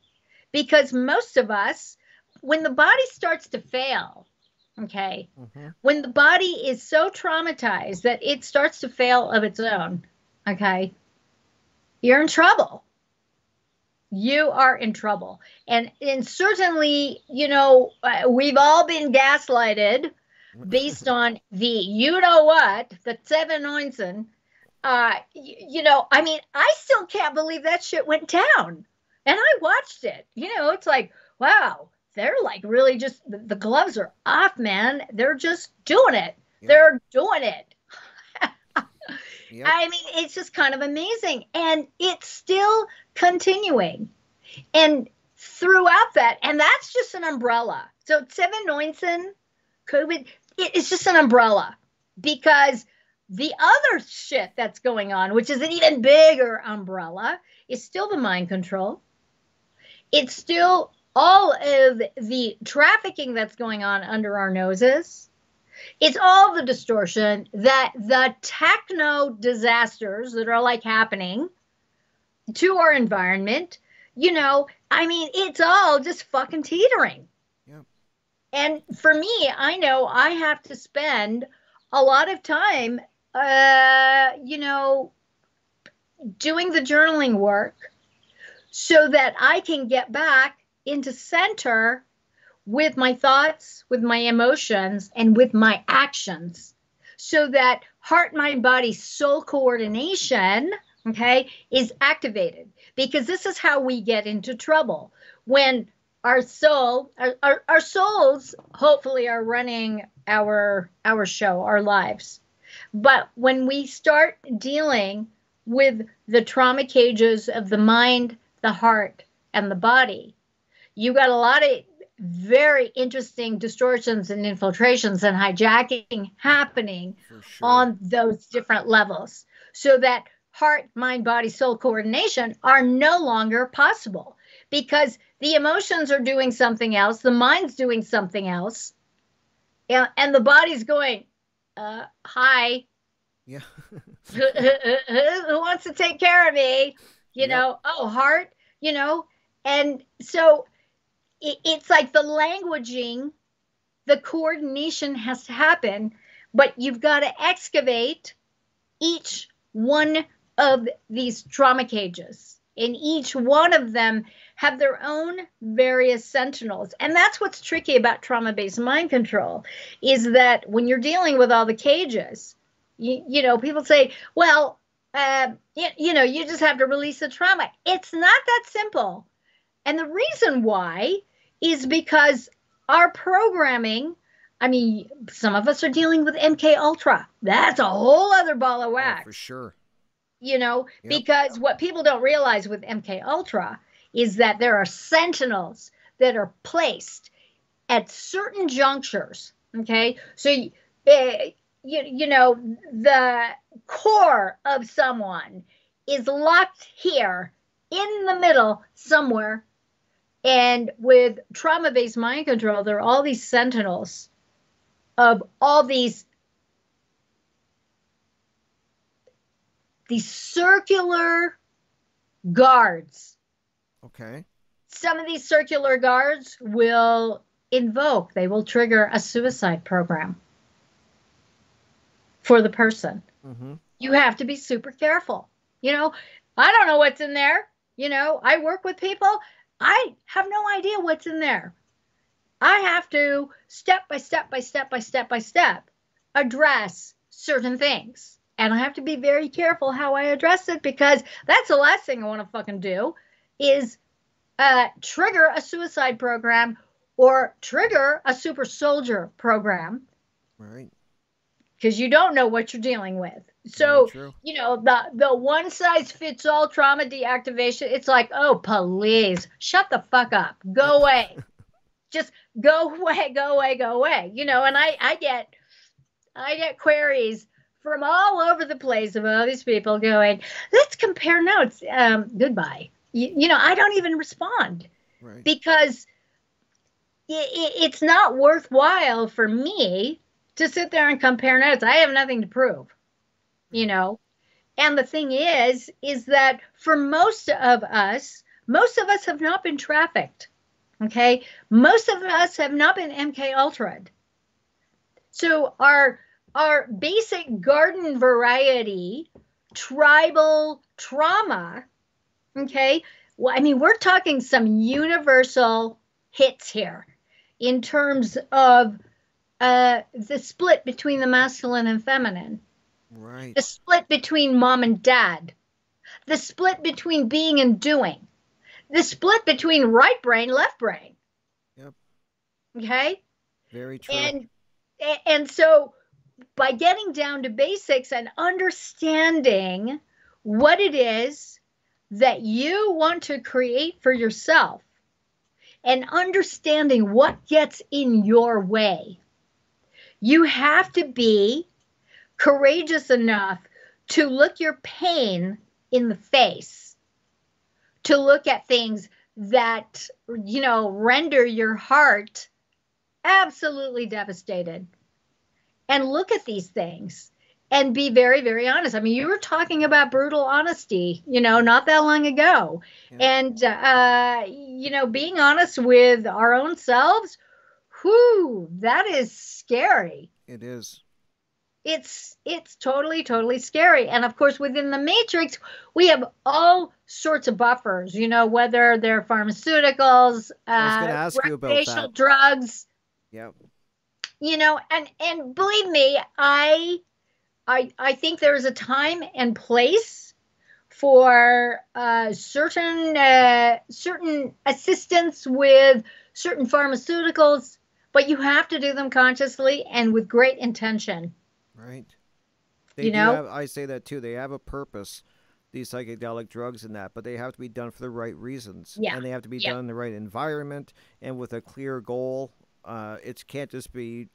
because most of us, when the body starts to fail, okay, when the body is so traumatized that it starts to fail of its own, okay, you're in trouble. You are in trouble. And certainly, we've all been gaslighted based on the 7-19. I still can't believe that shit went down. And I watched it. It's like, wow, they're like really just, the gloves are off, man. They're just doing it. Yep. They're doing it. Yep. I mean, it's just kind of amazing. And it's still continuing. And throughout that, and that's just an umbrella. So 7-19, COVID, it's just an umbrella. Because the other shit that's going on, which is an even bigger umbrella, is still the mind control. It's still all of the trafficking that's going on under our noses. It's all the distortion, that the techno disasters that are like happening to our environment. It's all just fucking teetering. Yep. And for me, I know I have to spend a lot of time, doing the journaling work so that I can get back into center with my thoughts, with my emotions, and with my actions, so that heart, mind, body, soul coordination, okay, is activated. Because this is how we get into trouble. When our souls hopefully are running our show, our lives. But when we start dealing with the trauma cages of the mind, the heart, and the body, you got a lot of very interesting distortions and infiltrations and hijacking happening on those different levels, so that heart, mind, body, soul coordination are no longer possible, because the emotions are doing something else, the mind's doing something else, and the body's going, hi. Yeah. Who wants to take care of me? Yep. Oh, heart, and so it's like the languaging, the coordination has to happen, but you've got to excavate each one of these trauma cages. And each one of them have their own various sentinels. And that's what's tricky about trauma-based mind control, is that when you're dealing with all the cages, people say, well, you just have to release the trauma. It's not that simple. And the reason why is because our programming, I mean, some of us are dealing with MK Ultra. That's a whole other ball of wax. Oh, for sure. Yep. Because what people don't realize with MK Ultra is that there are sentinels that are placed at certain junctures. Okay. So, the core of someone is locked here in the middle somewhere. And with trauma-based mind control, there are all these sentinels of all these circular guards. Okay. Some of these circular guards will they will trigger a suicide program for the person. Mm-hmm. You have to be super careful. I don't know what's in there. I work with people. I have no idea what's in there. I have to step by step address certain things. And I have to be very careful how I address it, because that's the last thing I want to fucking do is trigger a suicide program or trigger a super soldier program. Right. Because you don't know what you're dealing with. So, the one size fits all trauma deactivation, it's like, oh, please, shut the fuck up. Go away. Just go away, go away, go away. And I get queries from all over the place of all these people going, let's compare notes. Goodbye. I don't even respond. Right. Because it's not worthwhile for me to sit there and compare notes. I have nothing to prove, And the thing is that for most of us have not been trafficked. Okay. Most of us have not been MK Ultra'd. So our basic garden variety tribal trauma, okay? Well, I mean, we're talking some universal hits here in terms of the split between the masculine and feminine. Right. The split between mom and dad. The split between being and doing. The split between right brain, left brain. Yep. Okay? Very true. And so by getting down to basics and understanding what it is that you want to create for yourself, and understanding what gets in your way, you have to be courageous enough to look your pain in the face, to look at things that, render your heart absolutely devastated, and look at these things and be very, very honest. I mean, you were talking about brutal honesty, not that long ago. Yeah. And, being honest with our own selves, whew, that is scary. It is. It's totally, totally scary. And of course, within the matrix, we have all sorts of buffers, whether they're pharmaceuticals, recreational drugs. Yep. And believe me, I think there is a time and place for certain assistance with certain pharmaceuticals, but you have to do them consciously and with great intention. Right. I say that too. They have a purpose, these psychedelic drugs and that, but they have to be done for the right reasons. Yeah. And they have to be done in the right environment and with a clear goal. It can't just be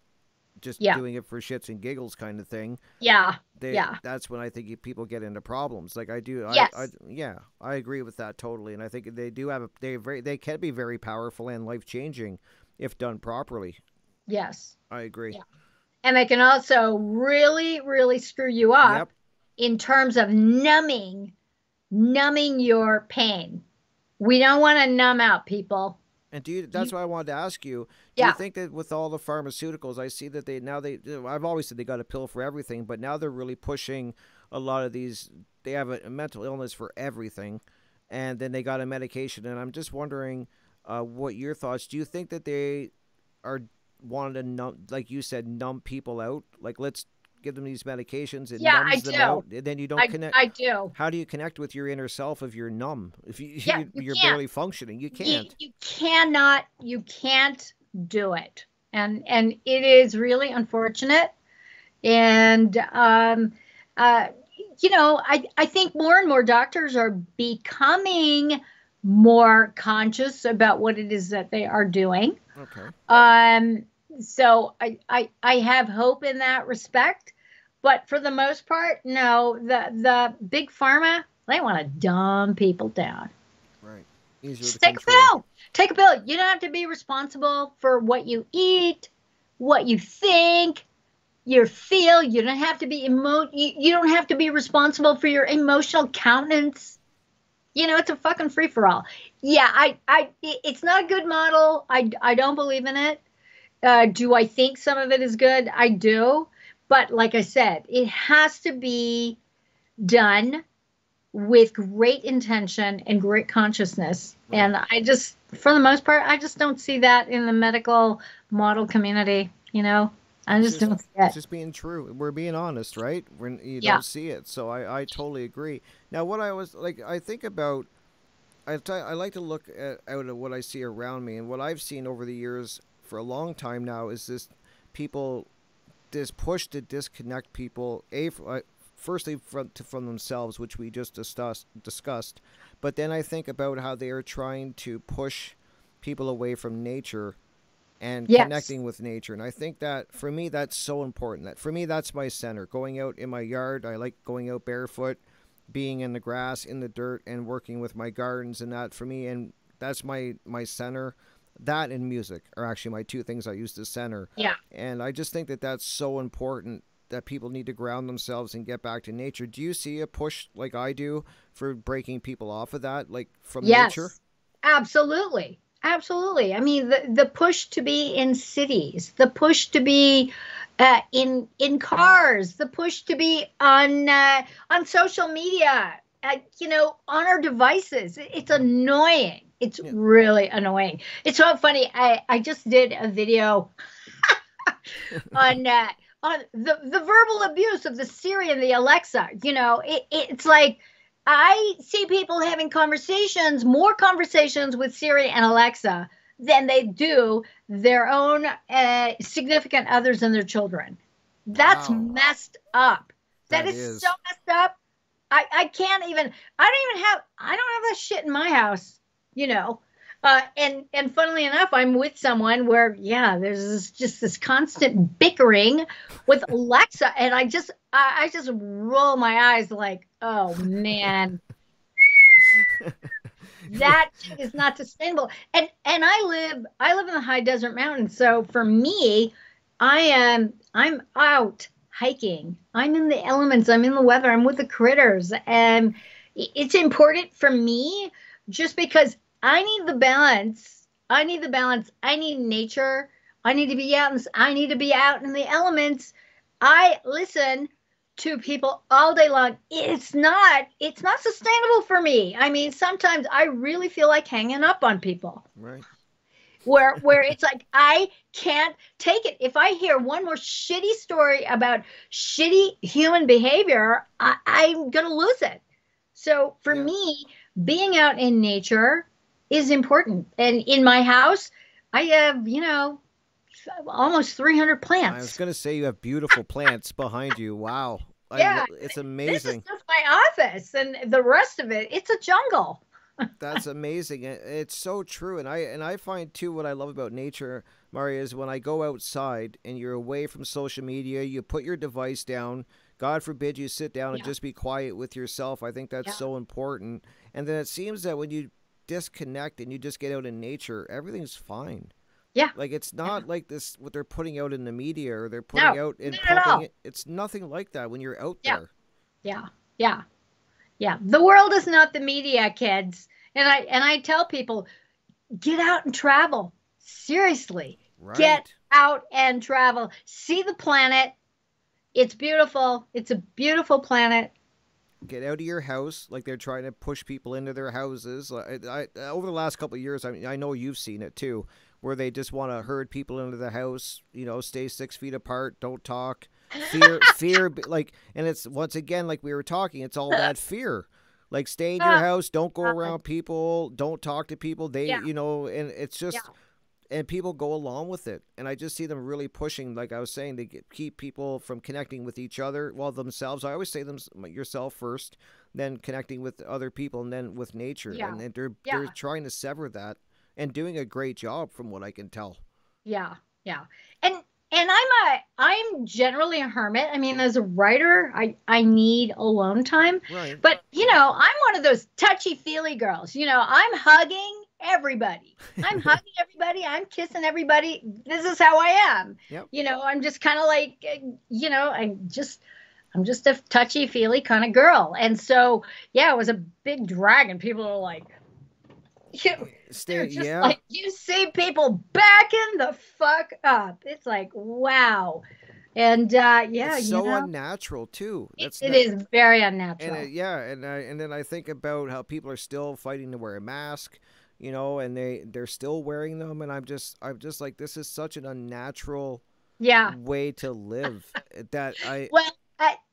doing it for shits and giggles kind of thing. Yeah. Yeah. that's when I think people get into problems. Like I do, Yes. yeah, I agree with that totally, and I think they do have they can be very powerful and life changing if done properly. Yes. I agree. Yeah. And they can also really, really screw you up Yep. in terms of numbing your pain. We don't want to numb out people. And do you, that's You, why I wanted to ask you, do you yeah. think that with all the pharmaceuticals, I see that I've always said they got a pill for everything, but now they're really pushing a lot of these, they have a mental illness for everything, and then they got a medication. And I'm just wondering what your thoughts, do you think that they are wanting to numb, like you said, numb people out? Like, let's give them these medications, it Yeah, I numbs them do. out, and then you don't connect. I do. How do you connect with your inner self if you're numb? If Yeah, you you're can't. barely functioning, you can't. You can't do it. And it is really unfortunate. And uh I think more and more doctors are becoming more conscious about what it is that they are doing. Okay. Um, so I have hope in that respect. But for the most part, no, the big pharma, they want to dumb people down. Right. Easier to Just take a control. pill. Take a pill. You don't have to be responsible for what you eat, what you think, your feel. You don't have to be you don't have to be responsible for your emotional countenance. It's a fucking free for all. Yeah, it's not a good model. I don't believe in it. Do I think some of it is good? I do. But like I said, it has to be done with great intention and great consciousness. Right. And for the most part, I just don't see that in the medical model community. I just don't see It's it. just being true. We're being honest, right? When you Yeah. don't see it. So I totally agree. Now, what I was like, I think about, I like to look out at what I see around me, and what I've seen over the years for a long time now is people, this push to disconnect people, firstly from themselves, which we just discussed, but then I think about how they are trying to push people away from nature and Yes. connecting with nature. And I think that for me, that's so important. That for me, that's my center. Going out in my yard, I like going out barefoot, being in the grass, in the dirt, and working with my gardens, and that for me, and that's my center. That and music are actually my two things I use to center. Yeah. And I just think that that's so important, that people need to ground themselves and get back to nature. Do you see a push like I do for breaking people off of that, like from nature? Yes, absolutely. Absolutely. I mean, the push to be in cities, the push to be in cars, the push to be on social media, on our devices. It's annoying. It's Yeah. really annoying. It's so funny. I just did a video on the verbal abuse of the Siri and the Alexa. It's like I see people having more conversations with Siri and Alexa than they do their own significant others and their children. That's Wow. messed up. That That is so is. messed up. I can't even. I don't have that shit in my house. You know. And funnily enough, I'm with someone where, yeah, just this constant bickering with Alexa, and I just roll my eyes like, oh man, that is not sustainable. And I live in the high desert mountains, so for me, I'm out hiking. I'm in the elements. I'm in the weather. I'm with the critters, and it's important for me just because I need the balance. I need the balance. I need nature. I need to be out. I need to be out in the elements. I listen to people all day long. It's not sustainable for me. I mean, sometimes I really feel like hanging up on people. Right. Where it's like I can't take it. If I hear one more shitty story about shitty human behavior, I'm gonna lose it. So for Yeah. me, being out in nature is important. And in my house, I have, almost 300 I was plants. gonna say you have beautiful plants behind you. Wow. Yeah, It's this is amazing. just my office, and the rest of it, it's a jungle. That's amazing. It's so true. And I find too what I love about nature, Maria, is when I go outside and you're away from social media, you put your device down, God forbid you sit down and Yeah. just be quiet with yourself. I think that's Yeah. so important. And then it seems that when you disconnect and you just get out in nature, everything's fine. Yeah. Like it's Yeah. not like this what they're putting out in the media or they're putting No, out and not at pumping all. it. It's nothing like that when you're out Yeah. there. Yeah. Yeah. Yeah. The world is not the media, kids. And I tell people, get out and travel. Seriously. Get Right. out and travel. See the planet. It's beautiful. It's a beautiful planet. Get out of your house. Like they're trying to push people into their houses. Over the last couple of years, I know you've seen it too, where they just want to herd people into the house. Stay 6 feet apart, don't talk. Fear, like, and it's once again like we were talking. It's all that fear. Like stay in your Oh, house, don't go God. around people, don't talk to people. Yeah. And it's Yeah. just and people go along with it. And I just see them really pushing, like I was saying, to keep people from connecting with each other, well, themselves. I always say yourself first, then connecting with other people, and then with nature. Yeah. And they're Yeah. trying to sever that and doing a great job, from what I can tell. Yeah. Yeah. And I'm generally a hermit. I mean, as a writer, I need alone time. Right. But I'm one of those touchy-feely girls. I'm hugging everybody. I'm hugging everybody. I'm kissing everybody. This is how I am. Yep. I'm just kind of like, I'm just a touchy-feely kind of girl. And so, yeah, it was a big drag, and people are like, they're just Yeah. like, you see people backing the fuck up. It's like, wow. And yeah, It's so unnatural too. it is very unnatural. And then I think about how people are still fighting to wear a mask, and they're still wearing them, and I'm just like, this is such an unnatural Yeah. way to live. That Well,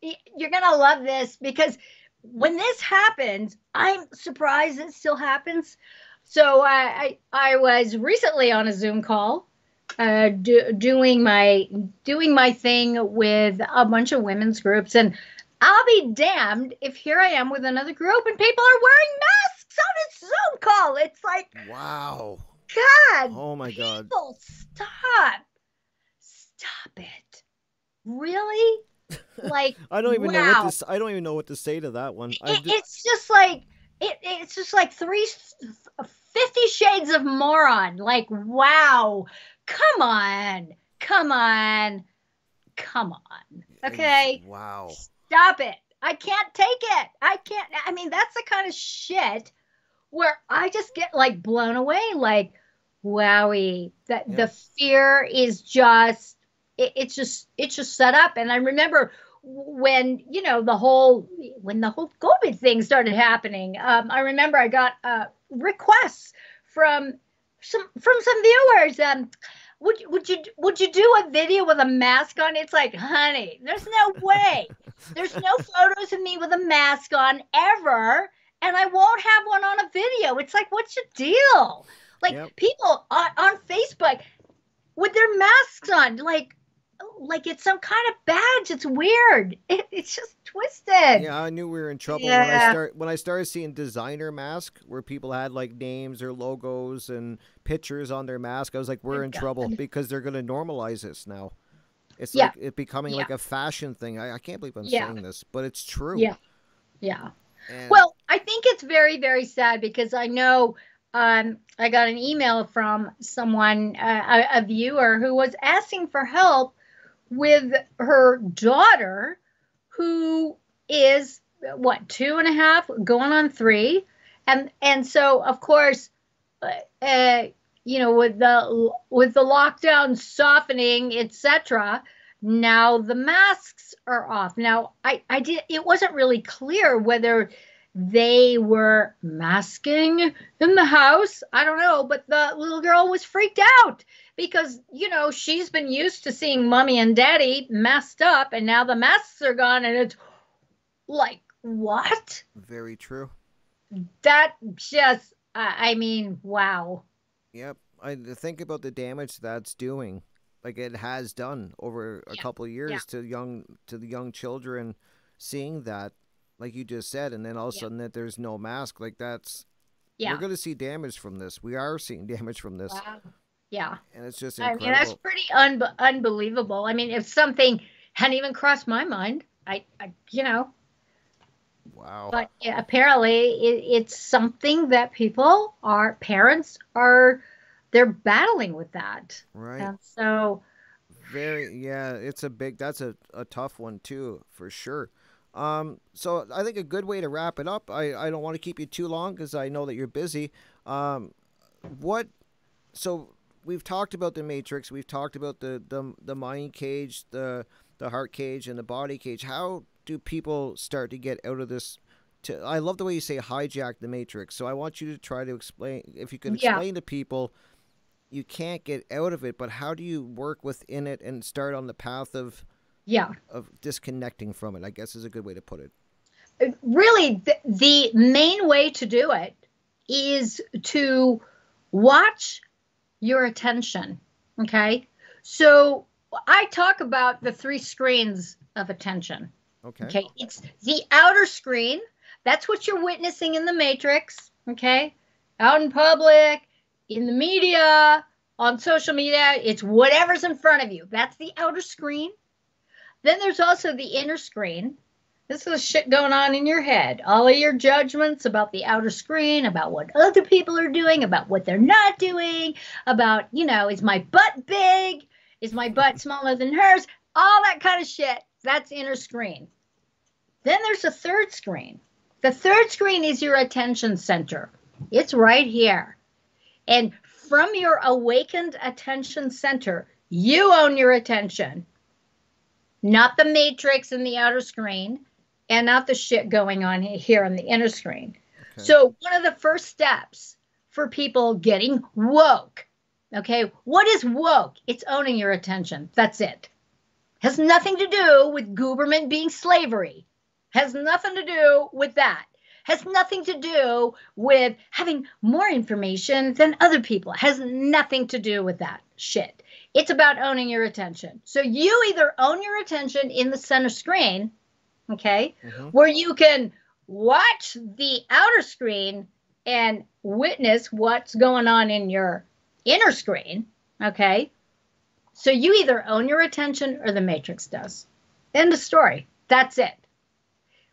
you're gonna love this, because when this happens, I'm surprised it still happens. So I was recently on a Zoom call, doing my thing with a bunch of women's groups, and I'll be damned if here I am with another group and people are wearing masks on a Zoom call. It's like, wow. God, Oh my God. people, stop it. Really? Like, I don't even know wow. I don't even know what to say to that one. It's just like it's just like 50 shades of moron. Like, wow. Come on. Okay. Wow. Stop it. I can't take it. I mean, that's the kind of shit where I just get like blown away. Like, wowie. The fear is just it's just set up. And I remember when the whole COVID thing started happening, I remember I got requests from some viewers. Would you do a video with a mask on? It's like, honey, there's no way. There's no photos of me with a mask on ever, and I won't have one on a video. It's like, what's your deal? Like, people on Facebook with their masks on, like it's some kind of badge. It's weird. It's just twisted. Yeah, I knew we were in trouble when I started seeing designer masks where people had like names or logos and pictures on their mask. I was like, we're in trouble, because they're going to normalize this now. It's like it becoming like a fashion thing. I can't believe I'm saying this, but it's true. Yeah. And well, I think it's very, very sad, because I know I got an email from someone, a viewer, who was asking for help with her daughter, who is 2.5, going on 3, and so of course, with the lockdown softening, etc. Now the masks are off. Now it wasn't really clear whether they were masking in the house. I don't know, but the little girl was freaked out, because she's been used to seeing mommy and daddy masked up, and now the masks are gone, and it's like, what? very true. That just, I mean, wow. Yep. I think about the damage that's doing, like it has done over a couple of years to the young children, seeing that, like you just said, and then all of a sudden that there's no mask. Like we're going to see damage from this. We are seeing damage from this. Wow. Yeah. And it's just incredible. I mean, that's pretty unbelievable. I mean, if something hadn't even crossed my mind, You know, Wow. but yeah, apparently it's something that parents are, they're battling with that. Right. And so, Very, yeah, that's a tough one too, for sure. So I think a good way to wrap it up, I don't want to keep you too long because I know that you're busy. Um, what, so we've talked about the matrix, we've talked about the mind cage, the heart cage and the body cage. How do people start to get out of this? I love the way you say hijack the matrix. So I want you to try to explain, if you could yeah, explain to people, you can't get out of it, but how do you work within it and start on the path yeah. of disconnecting from it, I guess is a good way to put it. Really, the main way to do it is to watch your attention. Okay. So I talk about the three screens of attention. Okay. Okay. It's the outer screen. That's what you're witnessing in the matrix. Okay. Out in public, in the media, on social media, it's whatever's in front of you. That's the outer screen. Then there's also the inner screen. This is shit going on in your head. All of your judgments about the outer screen, about what other people are doing, about what they're not doing, about, is my butt big? Is my butt smaller than hers? All that kind of shit. That's inner screen. Then there's a third screen. The third screen is your attention center. It's right here. And from your awakened attention center, you own your attention, not the matrix in the outer screen, and not the shit going on here on the inner screen. Okay. So one of the first steps for people getting woke, okay, what is woke? It's owning your attention. That's it. Has nothing to do with government being slavery. Has nothing to do with that. Has nothing to do with having more information than other people. Has nothing to do with that shit. It's about owning your attention. So you either own your attention in the center screen, okay, where you can watch the outer screen and witness what's going on in your inner screen, okay? So you either own your attention or the matrix does. End of story. That's it.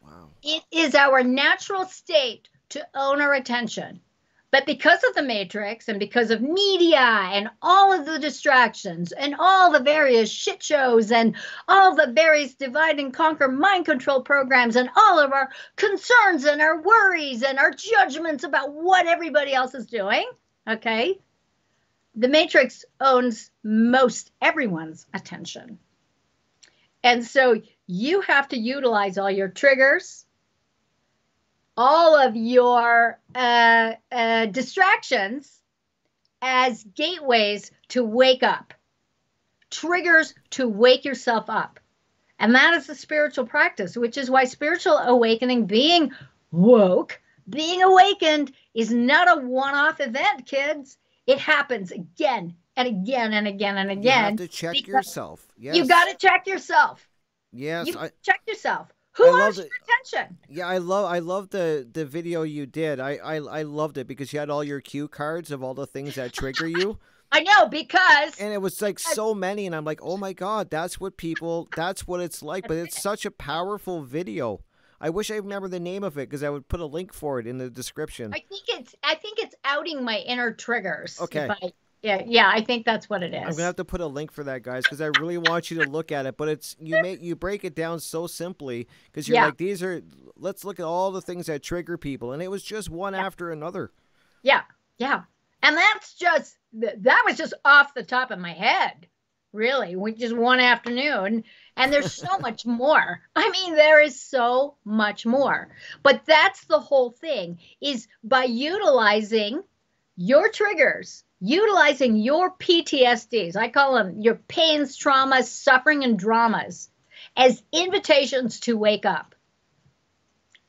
Wow. It is our natural state to own our attention. But because of the matrix and because of media and all of the distractions and all the various shit shows and all the various divide and conquer mind control programs and all of our concerns and our worries and our judgments about what everybody else is doing, okay, the matrix owns most everyone's attention. And so you have to utilize all your triggers, all of your distractions as gateways to wake up, triggers to wake yourself up. And that is the spiritual practice, which is why spiritual awakening, being woke, being awakened, is not a one-off event, kids. It happens again and again and again and again. You have to check yourself. Yes. You got to check yourself. Yes. Check yourself. Who owns your attention? Yeah, I love the video you did. I loved it because you had all your cue cards of all the things that trigger you. I know, because and it was like so many, and I'm like, oh my god, that's what it's like. But it's such a powerful video. I wish I remember the name of it because I would put a link for it in the description. I think it's outing my inner triggers. Okay. Yeah, I think that's what it is. I'm gonna have to put a link for that, guys, because I really want you to look at it. But it's you break it down so simply because you're like, let's look at all the things that trigger people, and it was just one after another. Yeah, and that was just off the top of my head, really, just one afternoon. And there's so much more. I mean, there is so much more. But that's the whole thing, is by utilizing your triggers, utilizing your PTSDs, I call them your pains, traumas, suffering, and dramas, as invitations to wake up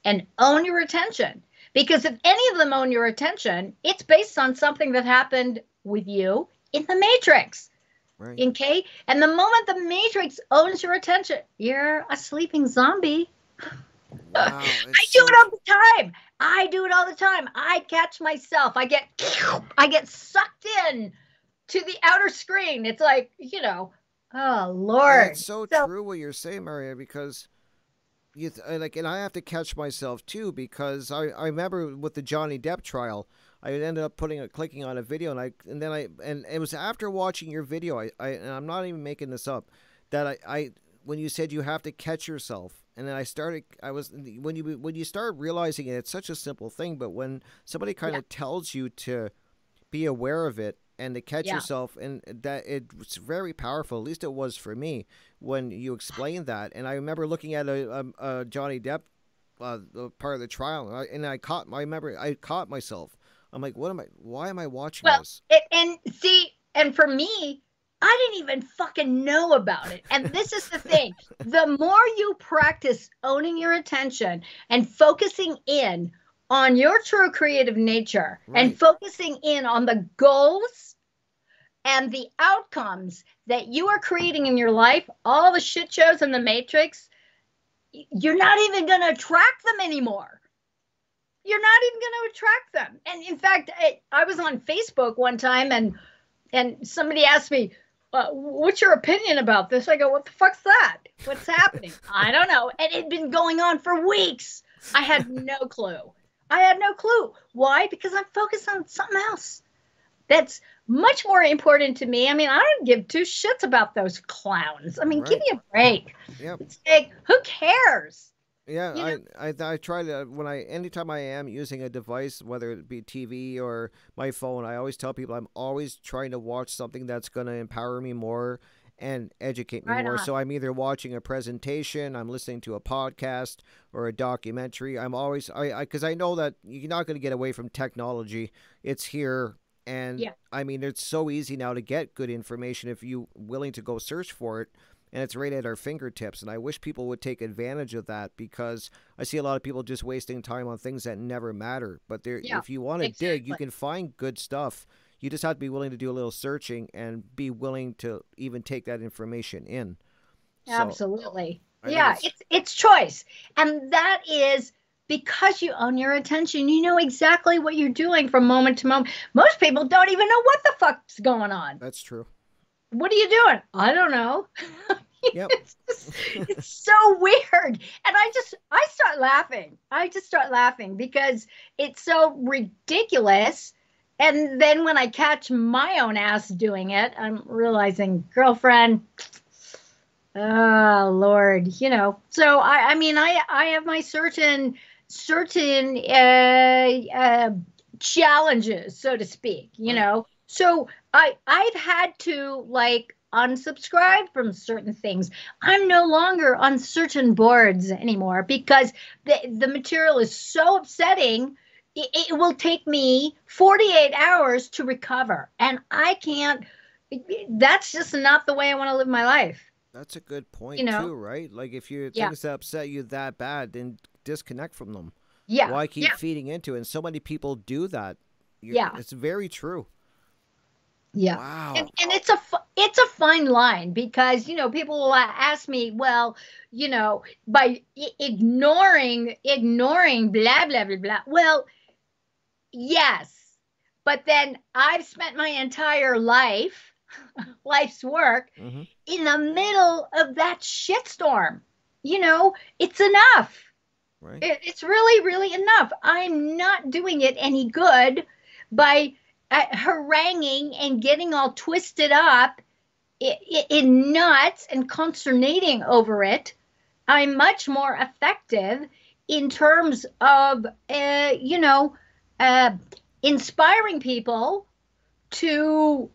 and own your attention. Because if any of them own your attention, it's based on something that happened with you in the matrix. Right. Okay? And the moment the matrix owns your attention, you're a sleeping zombie. Wow, I do it all the time. I catch myself. I get sucked in to the outer screen. It's like, oh Lord. And it's so true what you're saying, Marja, because like, and I have to catch myself too, because I remember with the Johnny Depp trial, I ended up clicking on a video, and it was after watching your video, and I'm not even making this up, that I when you said you have to catch yourself, and then when you start realizing it, it's such a simple thing, but when somebody kind of tells you to be aware of it and to catch yourself, and that it's very powerful. At least it was for me when you explained that. And I remember looking at a Johnny Depp part of the trial, I caught myself. I'm like, why am I watching this? And for me, I didn't even fucking know about it. And this is the thing. The more you practice owning your attention and focusing in on your true creative nature, and focusing in on the goals and the outcomes that you are creating in your life, all the shit shows in the Matrix, you're not even going to attract them anymore. You're not even going to attract them. And in fact, I was on Facebook one time, and somebody asked me, what's your opinion about this? I go, what the fuck's that? What's happening? I don't know. And it'd been going on for weeks. I had no clue. Why? Because I'm focused on something else that's much more important to me. I mean, I don't give two shits about those clowns. I mean, give me a break. Yep. It's like, who cares? Yeah, I try to, anytime I am using a device, whether it be TV or my phone, I always tell people I'm always trying to watch something that's going to empower me more and educate me more. So I'm either watching a presentation, I'm listening to a podcast or a documentary. I'm always, because I know that you're not going to get away from technology. It's here. And I mean, it's so easy now to get good information if you're willing to go search for it. And it's right at our fingertips. And I wish people would take advantage of that, because I see a lot of people just wasting time on things that never matter. But if you want to dig, you can find good stuff. You just have to be willing to do a little searching and be willing to even take that information in. Absolutely. It's choice. And that is because you own your attention. You know exactly what you're doing from moment to moment. Most people don't even know what the fuck's going on. That's true. What are you doing? I don't know. Yep. It's so weird. And I start laughing. I just start laughing because it's so ridiculous. And then when I catch my own ass doing it, I'm realizing, girlfriend, oh Lord, So I mean, I have my certain challenges, so to speak, So I've had to unsubscribe from certain things. I'm no longer on certain boards anymore because the material is so upsetting. It will take me 48 hours to recover. And I can't, that's just not the way I want to live my life. That's a good point too, right? Like if things that upset you that bad, then disconnect from them. Yeah. Why keep feeding into it? And so many people do that. It's very true. Yeah. Wow. And it's a fine line because, people will ask me, well, by ignoring blah, blah, blah, blah. Well, yes. But then I've spent my entire life's work in the middle of that shitstorm. It's enough. Right. It's really, really enough. I'm not doing it any good by haranguing and getting all twisted up in knots and consternating over it. I'm much more effective in terms of, inspiring people to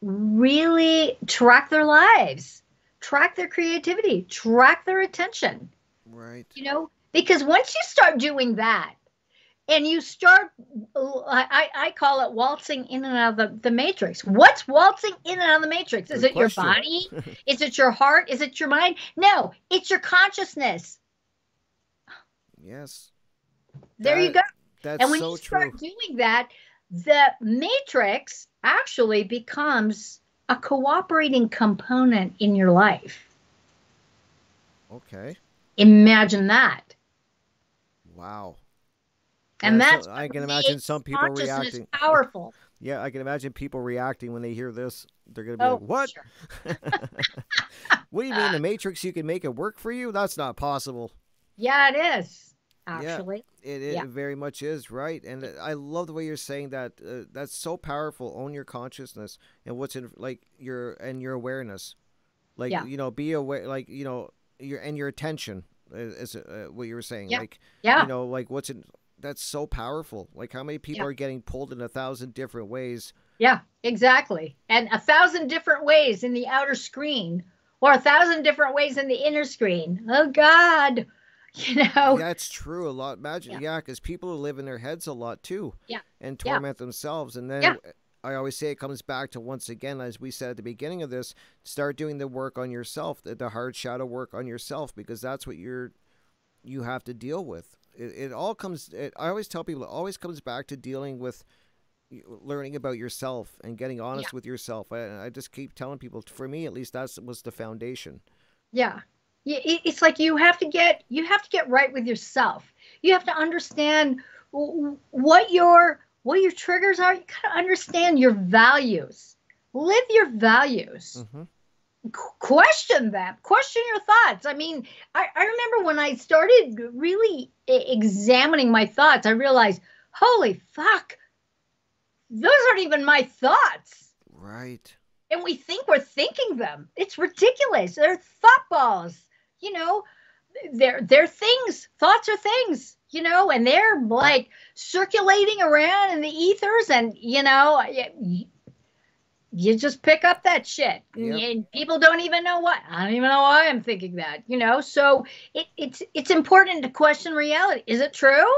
really track their lives, track their creativity, track their attention. Right. Because once you start doing that, and you start, I call it waltzing in and out of the matrix. What's waltzing in and out of the matrix? Is it your body? Is it your heart? Is it your mind? No, it's your consciousness. Yes. There you go. That's and when so you start true. doing that, the matrix actually becomes a cooperating component in your life. Okay. Imagine that. Wow. And that's I can imagine some people reacting. Powerful. Yeah, I can imagine people reacting when they hear this. They're going to be like, "What?" Sure. What do you mean, the Matrix? You can make it work for you? That's not possible. Yeah, it is, Yeah, actually. it very much is, right? And I love the way you're saying that. That's so powerful. Own your consciousness and what's in like your awareness. Like Yeah. be aware. Like your attention is what you were saying. Yeah. Like Yeah. like what's in. That's so powerful. Like how many people Yeah. are getting pulled in 1,000 different ways. Yeah, exactly. And 1,000 different ways in the outer screen, or 1,000 different ways in the inner screen. Oh God. Yeah, it's true. A lot. Imagine, Yeah. yeah, because people live in their heads a lot too, Yeah. and Yeah. torment themselves. And then Yeah. I always say it comes back to, once again, as we said at the beginning of this, start doing the work on yourself, the hard shadow work on yourself, because that's what you have to deal with. It all comes. I always tell people it always comes back to dealing with learning about yourself and getting honest with yourself. I just keep telling people, for me at least, that was the foundation. Yeah. It's like you have to get right with yourself. You have to understand what your triggers are. You got to understand your values. Live your values. Mm-hmm. Question them. Question your thoughts. I mean, I remember when I started really examining my thoughts, I realized, holy fuck, those aren't even my thoughts. Right. And we think we're thinking them. It's ridiculous. They're thought balls. They're things. Thoughts are things, and they're like circulating around in the ethers, and you just pick up that shit. Yep. And people don't even know why. I don't even know why I'm thinking that, So it's important to question reality. Is it true?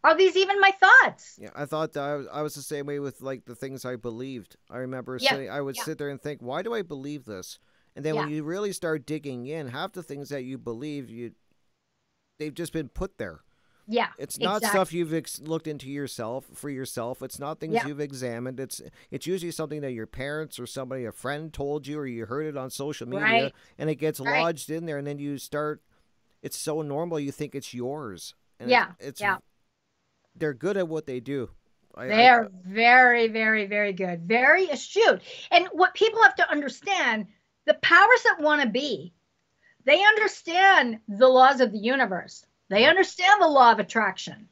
Are these even my thoughts? Yeah, I thought that I was the same way with like the things I believed. I remember I would sit there and think, why do I believe this? And then when you really start digging in, half the things that you believe, they've just been put there. Yeah, it's not stuff you've looked into yourself for yourself. It's not things you've examined. It's usually something that your parents or somebody, a friend, told you, or you heard it on social media, and it gets lodged in there, and then you start. It's so normal, you think it's yours. And it's they're good at what they do. They're very, very, very good, very astute. And what people have to understand, the powers that want to be, they understand the laws of the universe. They understand the law of attraction.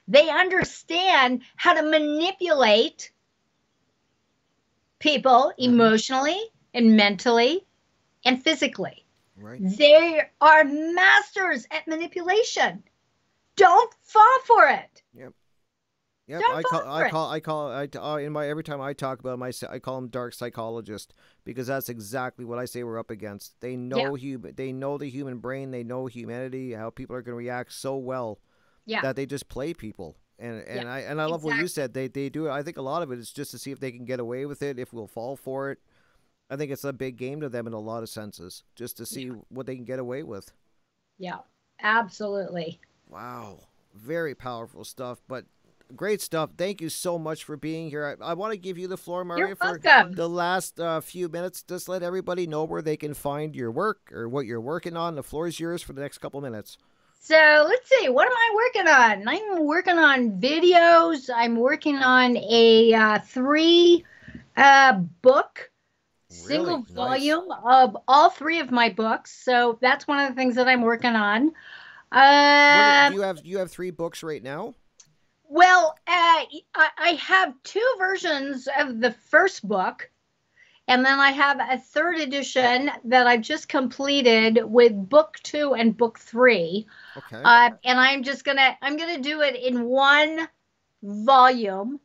They understand how to manipulate people emotionally and mentally and physically. Right. They are masters at manipulation. Don't fall for it. Yep. Every time I talk about I call them dark psychologists, because that's exactly what I say we're up against. They know they know the human brain, they know humanity, how people are going to react so well that they just play people. And I love what you said. They do it. I think a lot of it is just to see if they can get away with it, if we'll fall for it. I think it's a big game to them in a lot of senses, just to see what they can get away with. Yeah, absolutely. Wow. Very powerful stuff, but great stuff. Thank you so much for being here. I want to give you the floor, Marja, for the last few minutes. Just let everybody know where they can find your work or what you're working on. The floor is yours for the next couple minutes. So let's see. What am I working on? I'm working on videos. I'm working on a 3-book single volume of all 3 of my books. So that's one of the things that I'm working on. Do you have 3 books right now? Well, I have 2 versions of the first book, and then I have a 3rd edition that I've just completed with book 2 and book 3. Okay. And I'm gonna do it in 1 volume,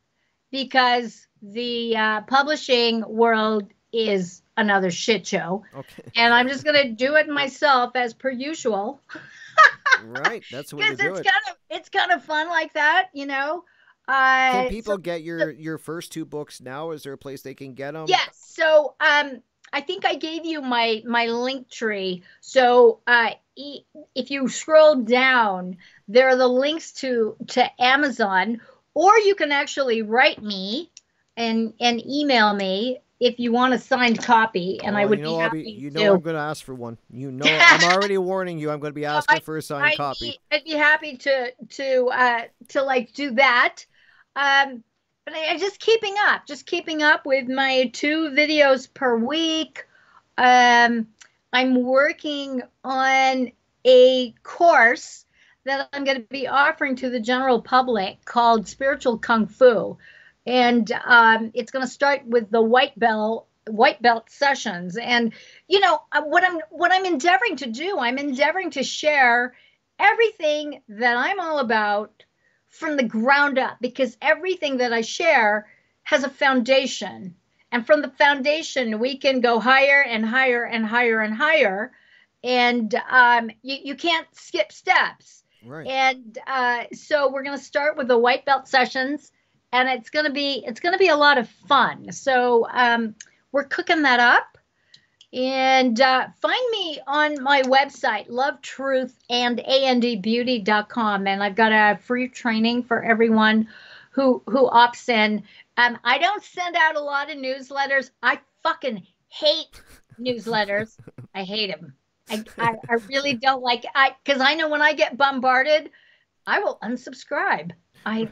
because the publishing world is another shit show. Okay. And I'm just gonna do it myself as per usual. Right, that's what you do it. It's kind of fun like that, Can people get your first 2 books now? Is there a place they can get them? Yes. So I think I gave you my link tree. So if you scroll down, there are the links to Amazon, or you can actually write me and email me if you want a signed copy, and I would be happy to. I'm going to ask for one. I'm already warning you. I'm going to be asking for a signed copy. I'd be happy to like do that. But I just keeping up with my 2 videos per week. I'm working on a course that I'm going to be offering to the general public called Spiritual Kung Fu, and it's going to start with the white belt sessions. And what I'm endeavoring to do, I'm endeavoring to share everything that I'm all about from the ground up, because everything that I share has a foundation. And from the foundation, we can go higher and higher and higher and higher. And you can't skip steps. Right. And so we're going to start with the white belt sessions, and it's gonna be a lot of fun. So we're cooking that up. And find me on my website, lovetruth&beauty.com. And I've got a free training for everyone who opts in. I don't send out a lot of newsletters. I fucking hate newsletters. I hate them. I really don't like it. Because I know when I get bombarded, I will unsubscribe.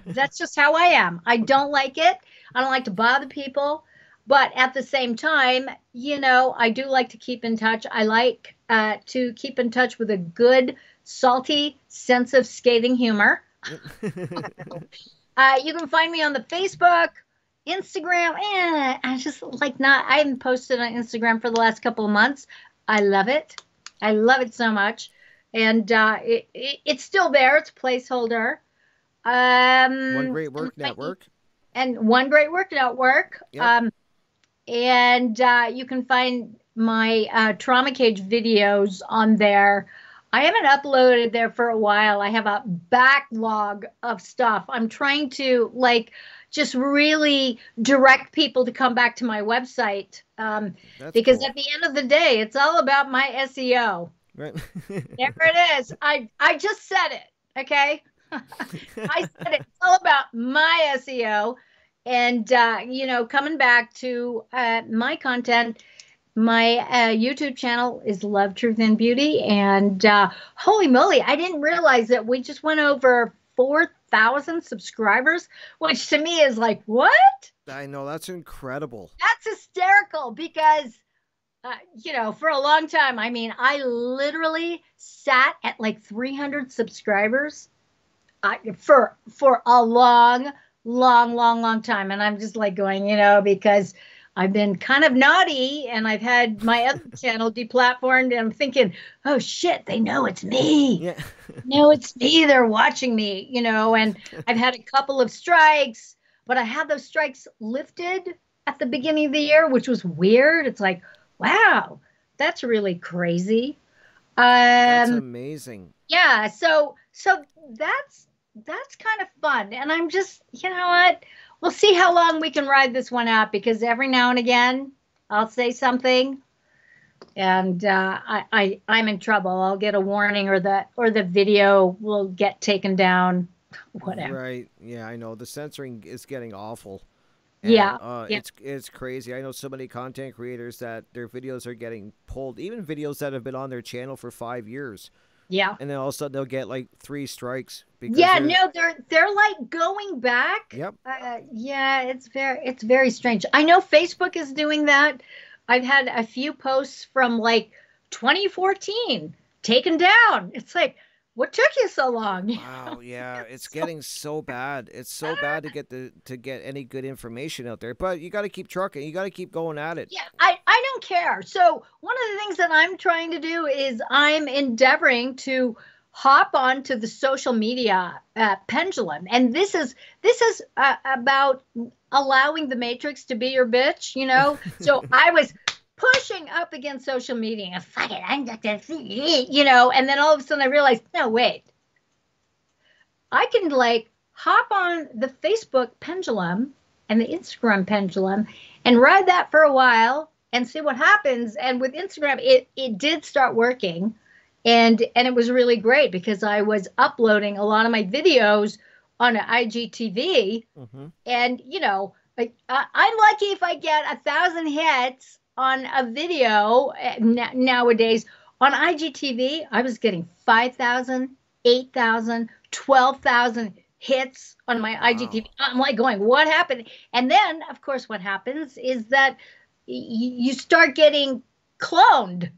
That's just how I am. I don't like it. I don't like to bother people. But at the same time, I do like to keep in touch. I like to keep in touch with a good, salty sense of scathing humor. You can find me on the Facebook, Instagram. I haven't posted on Instagram for the last couple of months. I love it. I love it so much. And it's still there. It's a placeholder. One Great Work Network. And One Great Work Network. Yep. And you can find my trauma cage videos on there. I haven't uploaded there for a while. I have a backlog of stuff. I'm trying to just really direct people to come back to my website, because cool. at the end of the day, it's all about my SEO. Right. There it is. I just said it. Okay. I said it. It's all about my SEO. And, coming back to my content, my YouTube channel is Love, Truth, and Beauty. And holy moly, I didn't realize that we just went over 4,000 subscribers, which to me is like, what? I know, that's incredible. That's hysterical because, for a long time, I literally sat at 300 subscribers for a long time. And I'm just going, because I've been kind of naughty and I've had my other channel deplatformed, and I'm thinking, oh shit, they know it's me. Yeah. No, it's me. They're watching me, and I've had a couple of strikes, but I had those strikes lifted at the beginning of the year, which was weird. It's like, wow, that's really crazy. That's amazing. Yeah. So that's kind of fun. And I'm just, you know what? We'll see how long we can ride this one out, because every now and again I'll say something and I'm in trouble. I'll get a warning, or the video will get taken down. Whatever. Right. Yeah, I know. The censoring is getting awful. And, yeah. It's crazy. I know so many content creators that their videos are getting pulled, even videos that have been on their channel for 5 years. Yeah. And then all of a sudden they'll get 3 strikes. Yeah, no, they're going back. Yep. Yeah, it's very strange. I know Facebook is doing that. I've had a few posts from 2014 taken down. It's like, what took you so long? Wow, yeah, it's getting so bad. It's so bad to get any good information out there. But you got to keep trucking. You got to keep going at it. Yeah, I don't care. So one of the things that I'm trying to do is I'm endeavoring to hop onto the social media pendulum, and this is about allowing the Matrix to be your bitch. So I was pushing up against social media, and fuck it, I'm not gonna see, and then all of a sudden I realized, no, wait, I can hop on the Facebook pendulum and the Instagram pendulum and ride that for a while and see what happens. And with Instagram, it did start working, and it was really great because I was uploading a lot of my videos on an IGTV, and I'm lucky if I get 1,000 hits on a video nowadays. On IGTV, I was getting 5,000, 8,000, 12,000 hits on my IGTV. I'm going, what happened? And then, of course, what happens is that you start getting cloned.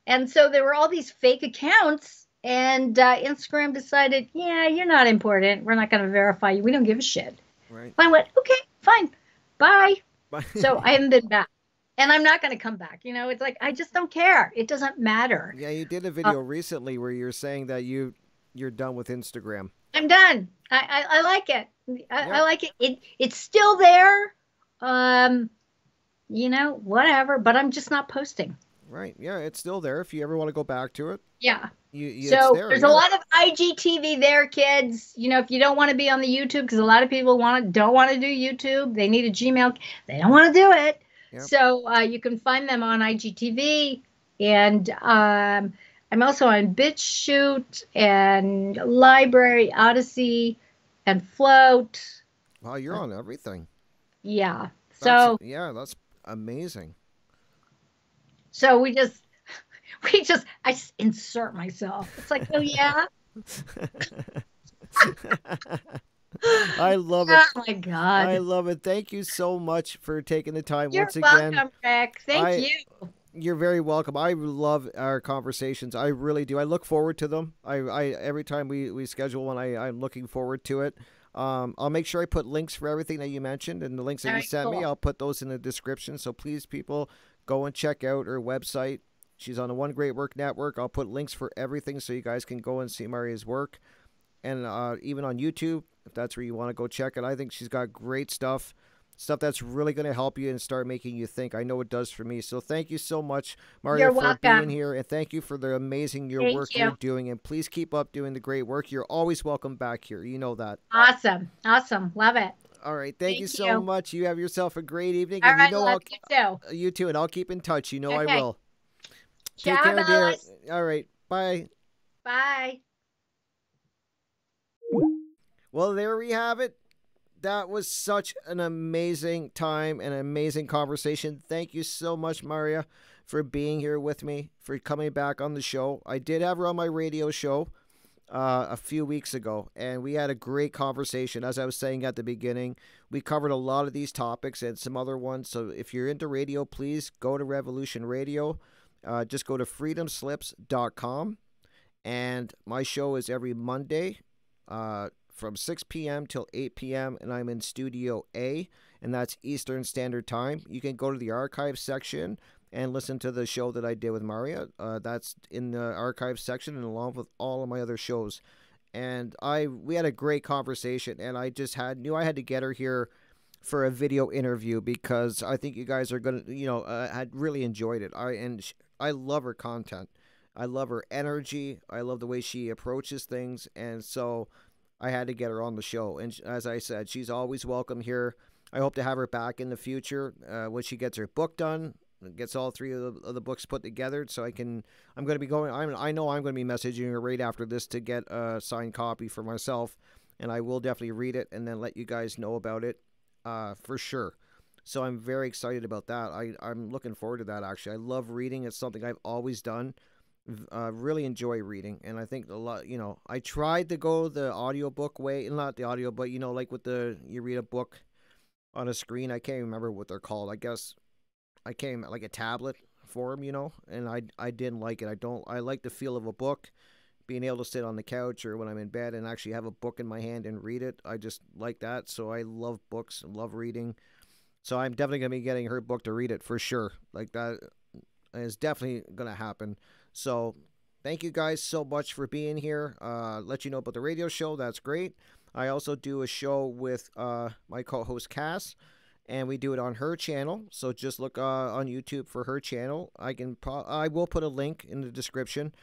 And so there were all these fake accounts, and Instagram decided, yeah, you're not important. We're not going to verify you. We don't give a shit. Right. I went, okay, fine, bye. But So I haven't been back. And I'm not going to come back. You know, it's like, I just don't care. It doesn't matter. yeah, you did a video recently where you're saying that you're done with Instagram. I'm done. I like it. I Yep. like it. It's still there. You know, whatever, but I'm just not posting. Right. Yeah, it's still there. If you ever want to go back to it, Yeah. it's So there. there's Yeah. a lot of IGTV there, kids. You know, if you don't want to be on the YouTube, because a lot of people don't want to do YouTube, they need a Gmail. They don't want to do it. Yep. So you can find them on IGTV, and I'm also on BitChute and Library, Odyssey, and Float. Wow, you're on everything. Yeah. That's amazing. So I just insert myself. It's like, oh yeah. I love it. Oh my God. I love it. Thank you so much for taking the time You're once again. welcome, Rick. Thank you. You're very welcome. I love our conversations. I really do. I look forward to them. I every time we schedule one, I'm looking forward to it. I'll make sure I put links for everything that you mentioned, and the links that you sent me, I'll put those in the description. So please, people, go and check out her website. She's on the One Great Work Network. I'll put links for everything so you guys can go and see Marja's work. And even on YouTube, if that's where you want to go check it. I think she's got great stuff that's really going to help you and start making you think. I know it does for me. So thank you so much, Marja, for being here. And thank you for the amazing work you're doing. And please keep up doing the great work. You're always welcome back here. You know that. Awesome. Love it. All right. Thank you so much. You have yourself a great evening. All and right, you know, you too. You too. And I'll keep in touch. You know I will. Ciao, Take care, dear. All right. Bye. Bye. Well, there we have it. That was such an amazing time and an amazing conversation. Thank you so much, Marja, for being here with me, for coming back on the show. I did have her on my radio show a few weeks ago, and we had a great conversation. As I was saying at the beginning, we covered a lot of these topics and some other ones. So if you're into radio, please go to Revolution Radio. Just go to freedomslips.com. And my show is every Monday from 6 p.m. till 8 p.m. and I'm in Studio A, and that's Eastern Standard Time. You can go to the archive section and listen to the show that I did with Marja. That's in the archive section and along with all of my other shows. And we had a great conversation, and I just knew I had to get her here for a video interview because I think you guys are going to, had really enjoyed it. I love her content. I love her energy. I love the way she approaches things, and so I had to get her on the show. And as I said, she's always welcome here. I hope to have her back in the future when she gets her book done, gets all three of the books put together. So I'm going to be going. I know I'm going to be messaging her right after this to get a signed copy for myself, and I will definitely read it and then let you guys know about it for sure. So I'm very excited about that. I'm looking forward to that, actually. I love reading. It's something I've always done. Really enjoy reading, and I think a lot, I tried to go the audiobook way, not the audio, but like with you read a book on a screen. I can't remember what they're called. I guess I came like a tablet form, and I didn't like it. I like the feel of a book, being able to sit on the couch or when I'm in bed and actually have a book in my hand and read it. I just like that. So I love books and love reading. So I'm definitely going to be getting her book to read it for sure. Like that is definitely going to happen. So thank you guys so much for being here. Let you know about the radio show. That's great. I also do a show with my co-host Cass, and we do it on her channel. So just look on YouTube for her channel. I will put a link in the description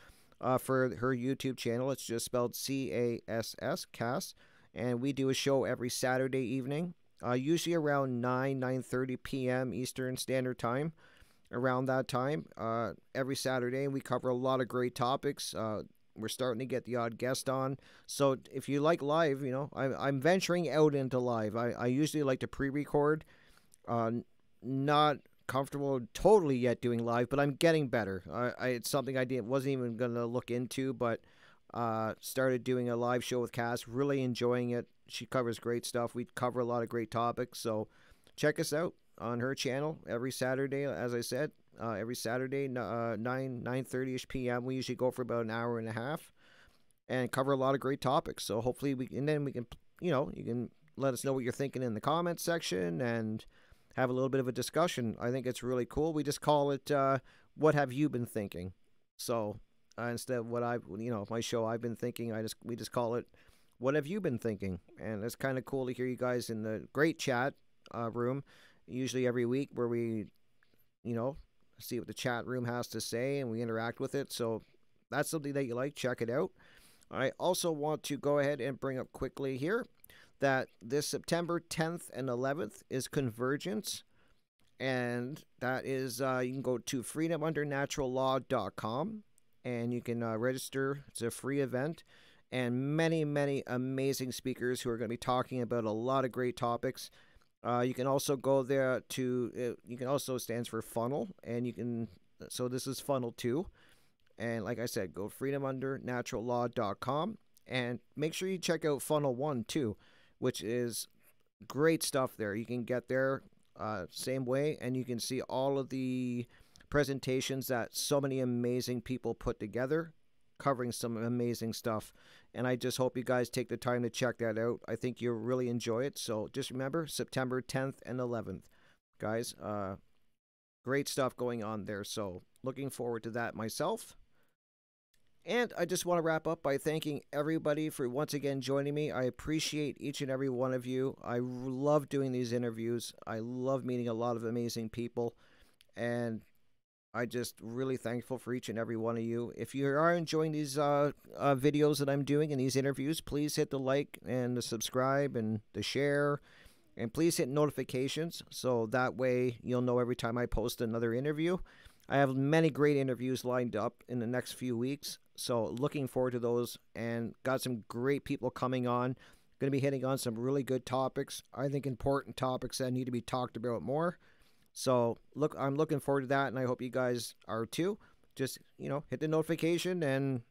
for her YouTube channel. It's just spelled C-A-S-S, Cass. And we do a show every Saturday evening, usually around 9:30 p.m. Eastern Standard Time. Around that time, every Saturday, we cover a lot of great topics. We're starting to get the odd guest on. So if you like live, I'm venturing out into live. I usually like to pre-record. Not comfortable totally yet doing live, but I'm getting better. It's something I wasn't even going to look into, but started doing a live show with Cass. Really enjoying it. She covers great stuff. We cover a lot of great topics. So check us out. on her channel every Saturday, as I said. Every Saturday, 9:30ish p.m. We usually go for about an hour and a half and cover a lot of great topics. So hopefully then we can, you can let us know what you're thinking in the comments section and have a little bit of a discussion. I think it's really cool. We just call it, what have you been thinking? So instead of my show, I've been thinking, we just call it, what have you been thinking? And it's kind of cool to hear you guys in the great chat room, usually every week, where we, see what the chat room has to say and we interact with it. So that's something that you like, check it out. I also want to go ahead and bring up quickly here that this September 10th and 11th is Convergence. And that is, you can go to freedomundernaturallaw.com and you can register. It's a free event. And many, many amazing speakers who are going to be talking about a lot of great topics. You can also go there to, you can also stands for funnel. And so this is funnel 2. And like I said, go freedomundernaturallaw.com and make sure you check out funnel 1 too, which is great stuff there. You can get there same way, and you can see all of the presentations that so many amazing people put together, covering some amazing stuff. And I just hope you guys take the time to check that out. I think you'll really enjoy it. So just remember, September 10th and 11th, guys. Great stuff going on there. So looking forward to that myself. And I just want to wrap up by thanking everybody for once again joining me. I appreciate each and every one of you. I love doing these interviews. I love meeting a lot of amazing people. And I just really thankful for each and every one of you. If you are enjoying these videos that I'm doing and these interviews, please hit the like and the subscribe and the share. And please hit notifications so that way you'll know every time I post another interview. I have many great interviews lined up in the next few weeks. So looking forward to those, and got some great people coming on. Going to be hitting on some really good topics. I think important topics that need to be talked about more. So I'm looking forward to that, and I hope you guys are too. Just, hit the notification, and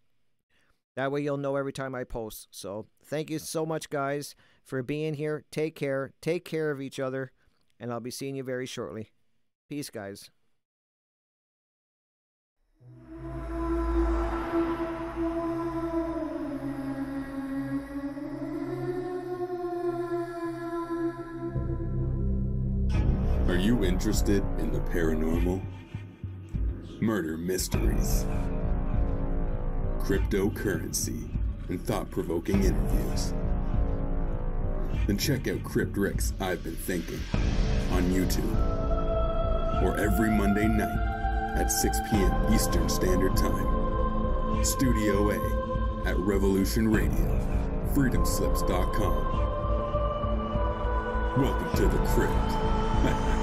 that way you'll know every time I post. So thank you so much, guys, for being here. Take care. Take care of each other, and I'll be seeing you very shortly. Peace, guys. Are you interested in the paranormal, murder mysteries, cryptocurrency, and thought-provoking interviews? Then check out Crypt Rick's I've Been Thinking on YouTube, or every Monday night at 6 p.m. Eastern Standard Time. Studio A at Revolution Radio, freedomslips.com. Welcome to the Crypt.